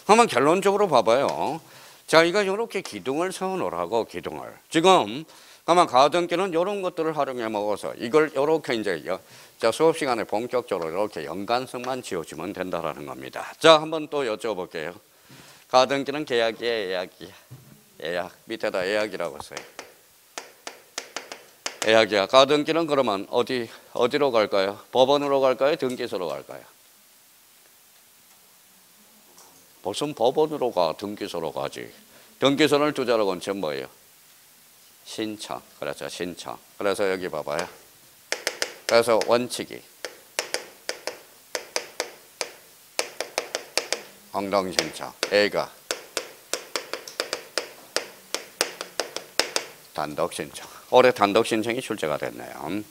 그러면 결론적으로 봐봐요. 자, 이거 이렇게 기둥을 세워놓으라고, 기둥을. 지금, 그러면 가등기는 이런 것들을 활용해 먹어서 이걸 이렇게 이제, 자, 수업 시간에 본격적으로 이렇게 연관성만 지어주면 된다라는 겁니다. 자, 한번 또 여쭤볼게요. 가등기는 계약이야, 예약이야? 예약. 밑에다 예약이라고 써요. 예약이야. 가등기는 그러면 어디로 갈까요? 법원으로 갈까요? 등기소로 갈까요? 무슨 법원으로 가? 등기소로 가지. 등기소를 두 자로 건치면 뭐예요? 신청. 그렇죠. 신청. 그래서 여기 봐봐요. 그래서 원칙이 공동신청. A가 단독신청. 올해 단독신청이 출제가 됐네요.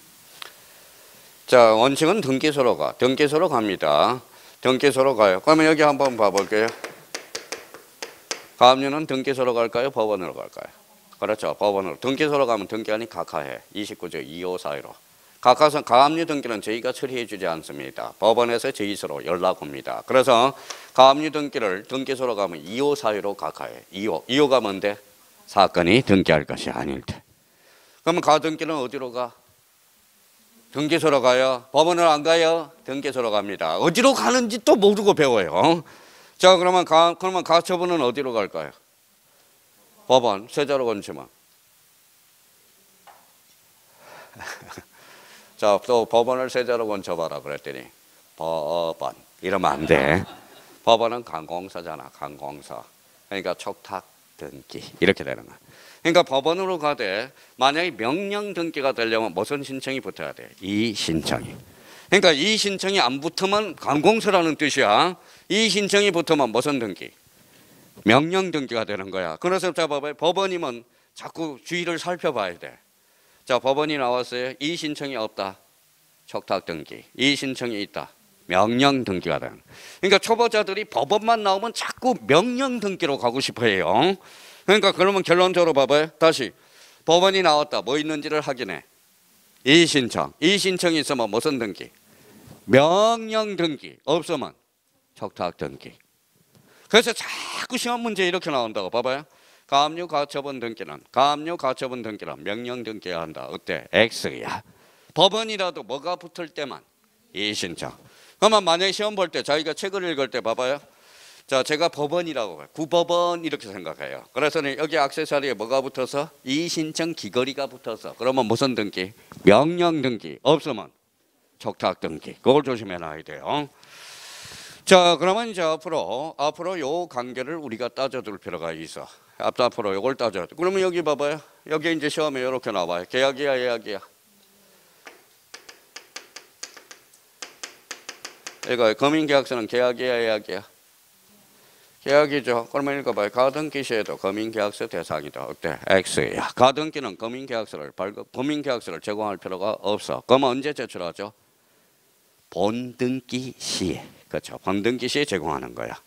자, 원칙은 등기소로 가. 등기소로 갑니다. 등기소로 가요. 그러면 여기 한번 봐볼게요. 가압류는 등기소로 갈까요? 법원으로 갈까요? 그렇죠. 법원으로. 등기소로 가면 등기관이 각하해. 29조 2542로. 가압류 등기는 저희가 처리해 주지 않습니다. 법원에서 저희서로 연락 옵니다. 그래서 가압류 등기를 등기소로 가면 2542로 각하해. 25가 뭔데? 사건이 등기할 것이 아닐 때. 그러면 가등기는 어디로 가? 등기소로 가요. 법원으로 안 가요. 등기소로 갑니다. 어디로 가는지 또 모르고 배워요. 자, 그러면 가처분은 어디로 갈까요? 법원 세자로 건치면 자, 또 법원을 세자로 건쳐봐라 그랬더니 법원 이러면 안 돼. 법원은 관공서잖아. 관공서. 그러니까 촉탁 등기 이렇게 되는 거야. 그러니까 법원으로 가되 만약에 명령 등기가 되려면 무슨 신청이 붙어야 돼? 이 신청이. 그러니까 이 신청이 안 붙으면 관공서라는 뜻이야. 이 신청이 붙으면 무슨 등기? 명령 등기가 되는 거야. 그래서 자 봐봐요. 법원이면 자꾸 주의를 살펴봐야 돼. 자, 법원이 나왔어요. 이 신청이 없다. 촉탁 등기. 이 신청이 있다. 명령 등기가 되는. 그러니까 초보자들이 법원만 나오면 자꾸 명령 등기로 가고 싶어 해요. 그러니까 그러면 결론적으로 봐봐요. 다시 법원이 나왔다. 뭐 있는지를 확인해. 이 신청. 이 신청이 있으면 무슨 등기? 명령 등기. 없으면 촉탁 등기. 그래서 자꾸 시험 문제 이렇게 나온다고. 봐봐요. 가압류 가처분 등기는 명령 등기해야 한다. 어때? X야. 법원이라도 뭐가 붙을 때만 이 신청. 그러면 만약에 시험 볼 때 자기가 책을 읽을 때 봐봐요. 자, 제가 법원이라고 해요. 구법원 이렇게 생각해요. 그래서 여기 액세서리에 뭐가 붙어서? 이 신청 기거리가 붙어서. 그러면 무슨 등기? 명령 등기. 없으면 촉탁 등기. 그걸 조심해 놔야 돼요. 자, 그러면 이제 앞으로 요 관계를 우리가 따져둘 필요가 있어. 앞으로 요걸 따져야 돼. 그러면 여기 봐봐요. 여기 이제 시험에 이렇게 나와요. 계약이야, 예약이야. 이거 검인계약서는 계약이야, 예약이야. 계약이죠. 그러면 읽어봐요. 가등기 시에도 검인계약서 대상이다. 어때? X야. 가등기는 검인계약서를 제공할 필요가 없어. 그러면 언제 제출하죠? 본등기 시에. 그렇죠. 본등기 시에 제공하는 거야.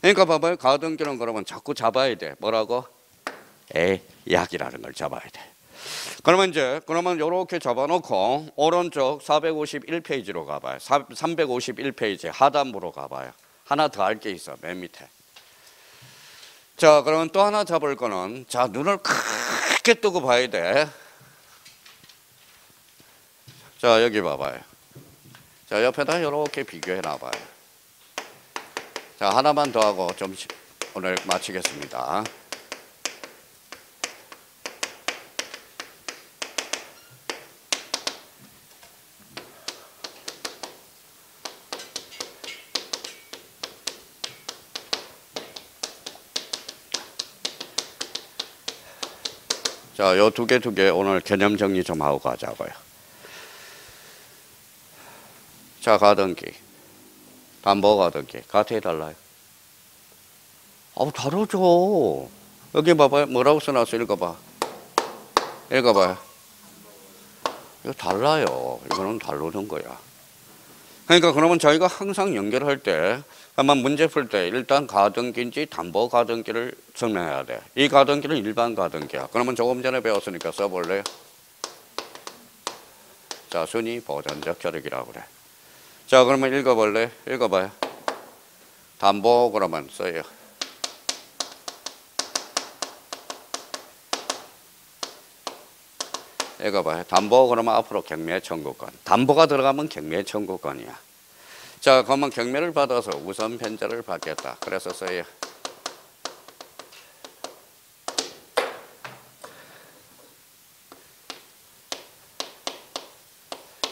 그러니까 봐봐요. 가등기는 그러면 자꾸 잡아야 돼. 뭐라고? 예약이라는 걸 잡아야 돼. 그러면 이렇게 잡아놓고 오른쪽 451페이지로 가봐요. 351페이지 하단부로 가봐요. 하나 더 할 게 있어. 맨 밑에. 자, 그러면 또 하나 잡을 거는, 자, 눈을 크게 뜨고 봐야 돼. 자, 여기 봐봐요. 자, 옆에다 이렇게 비교해 놔봐요. 자, 하나만 더 하고 좀 오늘 마치겠습니다. 자, 요 두 개 오늘 개념 정리 좀 하고 가자고요. 자, 가등기, 담보 가등기, 같아요, 달라요? 다르죠. 여기 봐봐요. 뭐라고 써놨어? 읽어봐. 읽어봐요. 이거 달라요. 이거는 다르는 거야. 그러니까 그러면 저희가 항상 연결할 때, 아마 문제 풀 때 일단 가등기인지 담보 가등기를 설명해야 돼. 이 가등기는 일반 가등기야. 그러면 조금 전에 배웠으니까 써볼래요? 자, 순위 보전적 효력이라고 그래. 자, 그러면 읽어볼래? 읽어봐요. 담보 그러면 써요. 읽어봐요. 담보 그러면 앞으로 경매 청구권. 담보가 들어가면 경매 청구권이야. 자, 그러면 경매를 받아서 우선 변제를 받겠다. 그래서 써요.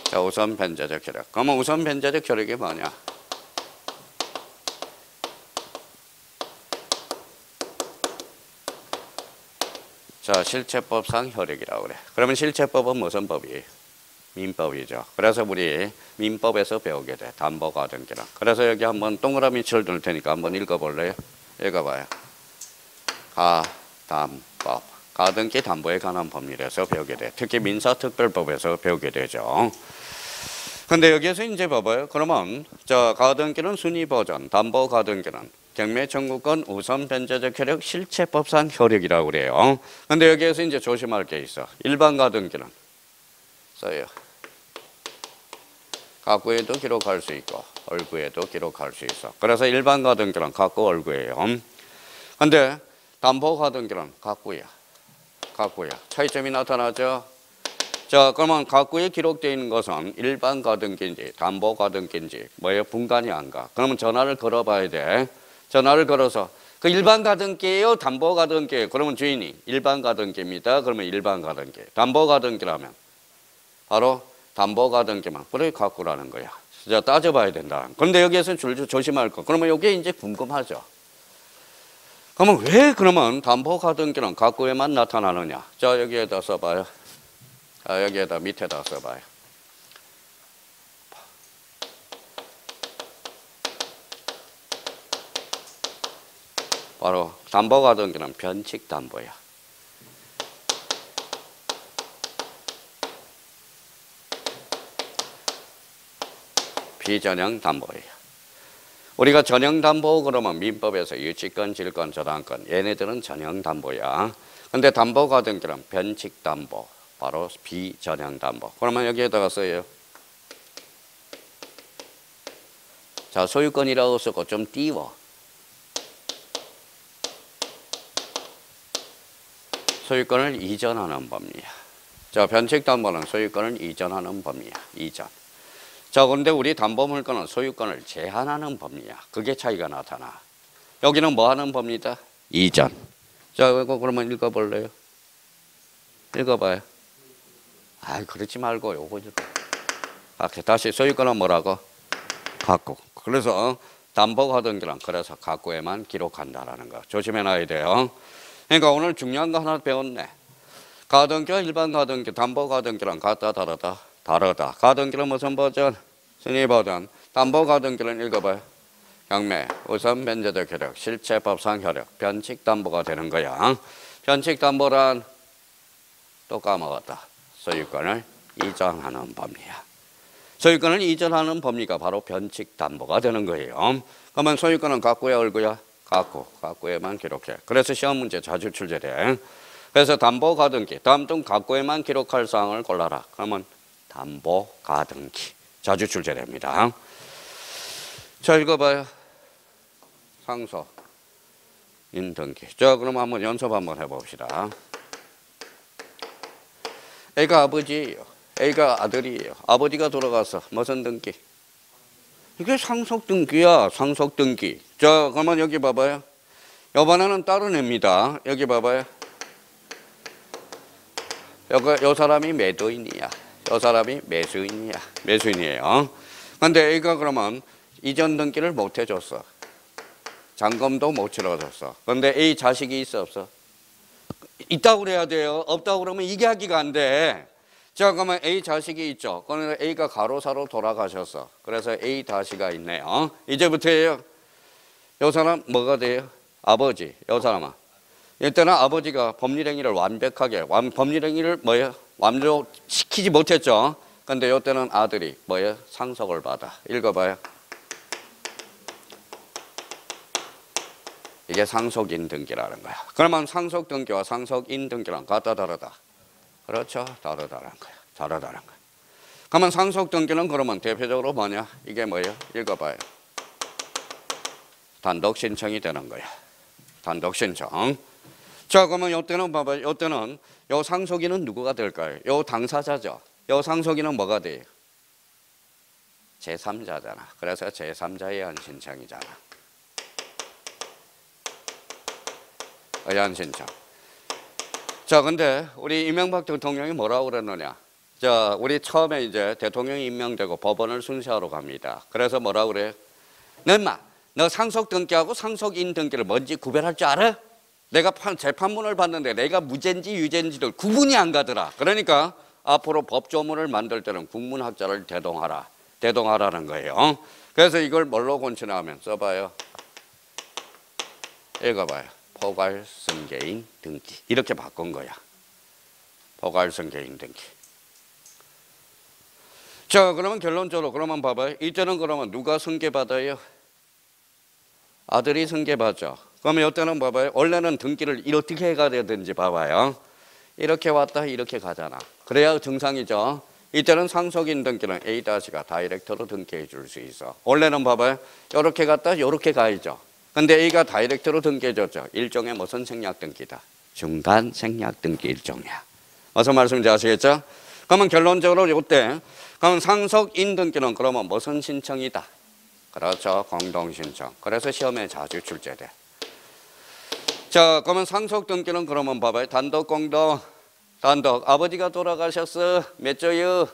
자, 우선 변제적 효력. 그러면 우선 변제적 효력이 뭐냐? 자, 실체법상 효력이라고 그래. 그러면 실체법은 무슨 법이에요? 민법이죠. 그래서 우리 민법에서 배우게 돼. 담보 가등기는. 그래서 여기 한번 동그라미 쳐둘 테니까 한번 읽어볼래요? 읽어봐요. 가담법. 가등기 담보에 관한 법률에서 배우게 돼. 특히 민사특별법에서 배우게 되죠. 근데 여기에서 이제 봐봐요. 그러면 자, 가등기는 순위 보전, 담보 가등기는 경매 청구권 우선 변제적 효력 실체법상 효력이라고 그래요. 근데 여기에서 이제 조심할 게 있어. 일반 가등기는 써요. 각구에도 기록할 수 있고 얼구에도 기록할 수 있어. 그래서 일반 가등기는 각구 얼구예요. 근데 담보 가등기는 각구야. 각구야. 차이점이 나타나죠. 자, 그러면 각구에 기록되어 있는 것은 일반 가등기인지 담보 가등기인지 뭐예요? 분간이 안 가. 그러면 전화를 걸어봐야 돼. 전화를 걸어서 그 일반 가등기예요? 담보 가등기예요? 그러면 주인이 일반 가등기입니다. 그러면 일반 가등기. 담보 가등기라면 바로 담보 가등기만 그래 갖고라는 거야. 자, 따져봐야 된다. 그런데 여기에서 조심할 거. 그러면 이게 이제 궁금하죠. 그러면 왜 그러면 담보 가등기는 갖고에만 나타나느냐? 자, 여기에다 써봐요. 자, 여기에다 밑에다 써봐요. 바로 담보 가등기는 변칙 담보야. 비전형 담보예요. 우리가 전형 담보 그러면 민법에서 유치권, 질권, 저당권 얘네들은 전형 담보야. 근데 담보 가등기는 변칙 담보, 바로 비전형 담보. 그러면 여기에다가 써요. 자, 소유권이라고 쓰고 좀 띄워. 소유권을 이전하는 법리야. 자, 변칙 담보는 소유권을 이전하는 법리야. 이전. 자, 그런데 우리 담보물권은 소유권을 제한하는 법리야. 그게 차이가 나타나. 여기는 뭐 하는 법리다? 이전. 자, 이거 그러면 읽어볼래요? 읽어봐요. 아, 그렇지 말고 요거 좀. 다시 소유권은 뭐라고? 갖고. 그래서 담보 가등기는 그래서 갖고에만 기록한다라는 거 조심해놔야 돼요. 그러니까 오늘 중요한 거 하나 배웠네. 가등기와 일반 가등기, 담보 가등기랑 같다 다르다? 다르다. 가등기는 무슨 버전? 순위 버전. 담보 가등기는 읽어봐요. 경매, 우선 변제적 효력, 실체법상 효력, 변칙 담보가 되는 거야. 변칙 담보란 또 까먹었다. 소유권을 이전하는 법리야. 소유권을 이전하는 법리가 바로 변칙 담보가 되는 거예요. 그러면 소유권은 갖고야 얼고야? 갖고에만 기록해. 그래서 시험 문제 자주 출제돼. 그래서 담보 가등기, 다음 중 갖고에만 기록할 사항을 골라라. 그러면 담보 가등기 자주 출제됩니다. 자, 읽어봐요. 상속 인등기. 자, 그럼 한번 연습 한번 해봅시다. A가 아버지예요. A가 아들이에요. 아버지가 돌아가서 무슨 등기? 이게 상속 등기야. 상속 등기. 자, 그러면 여기 봐봐요. 이번에는 다른 애입니다. 여기 봐봐요. 요 사람이 매도인이야. 요 사람이 매수인이야. 매수인이에요. 근데 A가 그러면 이전 등기를 못 해줬어. 잔금도 못 치러줬어. 근데 A 자식이 있어 없어? 있다고 그래야 돼요. 없다고 그러면 이게 하기가 안 돼. 자, 그러면 A 자식이 있죠. 그러면 A가 가로사로 돌아가셨어. 그래서 A 다시가 있네요. 이제부터예요. 요 사람 뭐가 돼요? 아버지. 요 사람아. 이때는 아버지가 법률행위를 완벽하게 법률행위를 뭐예요? 완료시키지 못했죠. 근데 이때는 아들이 뭐예요? 상속을 받아. 읽어봐요. 이게 상속인 등기라는 거야. 그러면 상속 등기와 상속인 등기랑 같다 다르다? 그렇죠. 다르다는 거야. 다르다는 거야. 그러면 상속 등기는 그러면 대표적으로 뭐냐? 이게 뭐예요? 읽어봐요. 단독 신청이 되는 거야. 단독 신청. 자, 그러면 이때는 봐봐요. 이때는 요 상속인은 누구가 될까요? 요 당사자죠. 요 상속인은 뭐가 돼요? 제3자잖아. 그래서 제3자에 의한 신청이잖아. 의한 신청. 자, 근데 우리 이명박 대통령이 뭐라고 그랬느냐? 자, 우리 처음에 이제 대통령이 임명되고 법원을 순시하러 갑니다. 그래서 뭐라고 그래요? 너 상속 등기하고 상속인 등기를 뭔지 구별할 줄 알아? 내가 재판문을 봤는데 내가 무죄인지 유죄인지를 구분이 안 가더라. 그러니까 앞으로 법조문을 만들 때는 국문학자를 대동하라. 대동하라는 거예요. 그래서 이걸 뭘로 권치나하면 써봐요. 읽어봐요. 포괄승계인 등기. 이렇게 바꾼 거야. 포괄승계인 등기. 자, 그러면 결론적으로 그러면 봐봐요. 이때는 그러면 누가 승계받아요? 아들이 승계받죠. 그러면 이때는 봐봐요. 원래는 등기를 어떻게 해가 되든지 봐봐요. 이렇게 왔다 이렇게 가잖아. 그래야 정상이죠. 이때는 상속인 등기는 A-가 다이렉트로 등기해 줄 수 있어. 원래는 봐봐요. 이렇게 갔다 이렇게 가야죠. 근데 A가 다이렉트로 등기해줬죠. 일종의 무슨 생략 등기다? 중간 생략 등기 일종이야. 무슨 말씀인지 아시겠죠? 그러면 결론적으로 이때 그럼 상속인 등기는 그러면 무슨 신청이다? 그렇죠. 공동신청. 그래서 시험에 자주 출제돼. 자, 그러면 상속 등기는 그러면 봐봐요. 단독, 공동, 단독. 아버지가 돌아가셨어. 몇 조요?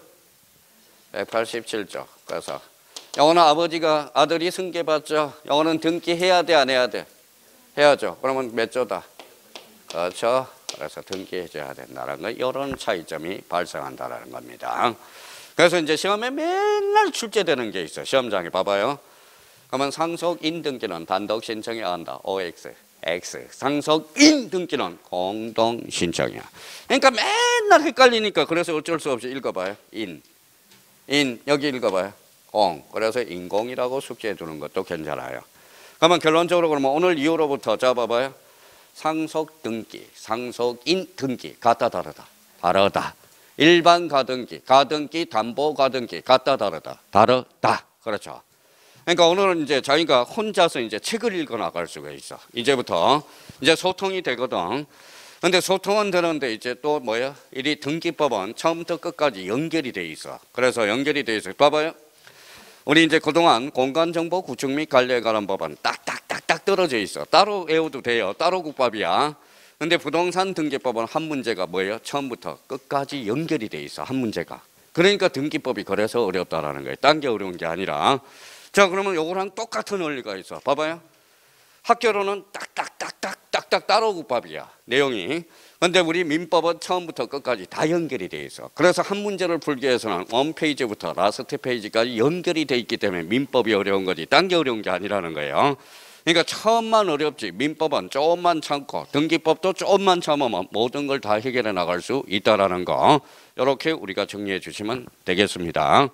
187조. 그래서 요거는 아버지가 아들이 승계받죠. 요거는 등기해야 돼, 안 해야 돼? 해야죠. 그러면 몇 조다? 그렇죠. 그래서 등기해줘야 된다는 거, 이런 차이점이 발생한다는 겁니다. 그래서 이제 시험에 맨날 출제되는 게 있어. 시험장에 봐봐요. 그러면 상속인 등기는 단독 신청해야 한다. OX, X. 상속인 등기는 공동 신청이야. 그러니까 맨날 헷갈리니까 그래서 어쩔 수 없이 읽어봐요. 인, 여기 읽어봐요. 공. 그래서 인공이라고 숙지해 두는 것도 괜찮아요. 그러면 결론적으로 그러면 오늘 이후로부터 잡아봐요. 상속 등기, 상속인 등기 같다 다르다. 다르다. 일반 가등기, 가등기, 담보 가등기 같다 다르다. 다르다. 그렇죠. 그러니까 오늘은 이제 자기가 혼자서 이제 책을 읽어 나갈 수가 있어. 이제부터 이제 소통이 되거든. 근데 소통은 되는데 이제 또 뭐야? 이 등기법은 처음부터 끝까지 연결이 돼 있어. 그래서 연결이 돼 있어. 봐봐요. 우리 이제 그동안 공간정보 구축 및 관리에 관한 법은 딱딱딱딱 떨어져 있어. 따로 외워도 돼요. 따로 국밥이야. 근데 부동산 등기법은 한 문제가 뭐예요? 처음부터 끝까지 연결이 돼 있어. 한 문제가. 그러니까 등기법이 그래서 어렵다라는 거예요. 딴 게 어려운 게 아니라. 자, 그러면 요거랑 똑같은 원리가 있어. 봐봐요. 학교로는 딱딱 따로 국밥이야. 내용이. 근데 우리 민법은 처음부터 끝까지 다 연결이 돼 있어. 그래서 한 문제를 풀기 위해서는 원페이지부터 라스트 페이지까지 연결이 돼 있기 때문에 민법이 어려운 거지 딴 게 어려운 게 아니라는 거예요. 그러니까 처음만 어렵지 민법은 조금만 참고 등기법도 조금만 참으면 모든 걸 다 해결해 나갈 수 있다라는 거, 이렇게 우리가 정리해 주시면 되겠습니다.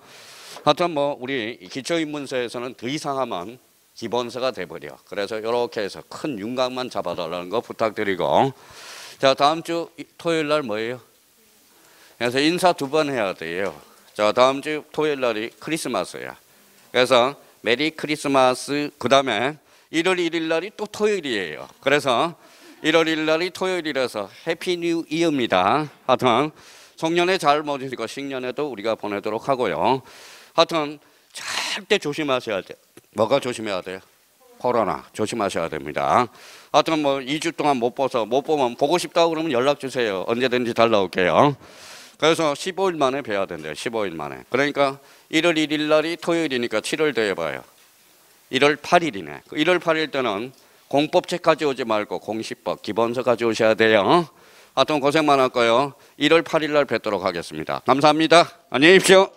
하여튼 뭐 우리 기초인문서에서는 더 이상 하면 기본서가 돼버려. 그래서 이렇게 해서 큰 윤곽만 잡아달라는 거 부탁드리고, 자, 다음 주 토요일 날 뭐예요? 그래서 인사 2번 해야 돼요. 자, 다음 주 토요일 날이 크리스마스야. 그래서 메리 크리스마스. 그 다음에 1월 1일 날이 또 토요일이에요. 그래서 1월 1일 날이 토요일이라서 해피 뉴 이어입니다. 하여튼 송년회 잘 모시고 신년회도 우리가 보내도록 하고요. 하여튼 절대 조심하셔야 돼. 뭐가 조심해야 돼요? 코로나 조심하셔야 됩니다. 하여튼 뭐 2주 동안 못 보면 보고 싶다고 그러면 연락 주세요. 언제든지 잘 나올게요. 그래서 15일 만에 뵈야 된대요. 15일 만에. 그러니까 1월 1일 날이 토요일이니까 7월 더해봐요. 1월 8일이네. 1월 8일 때는 공법책 가져오지 말고 공시법 기본서 가져오셔야 돼요. 하여튼 고생 많았고요. 1월 8일 날 뵙도록 하겠습니다. 감사합니다. 안녕히 계십시오.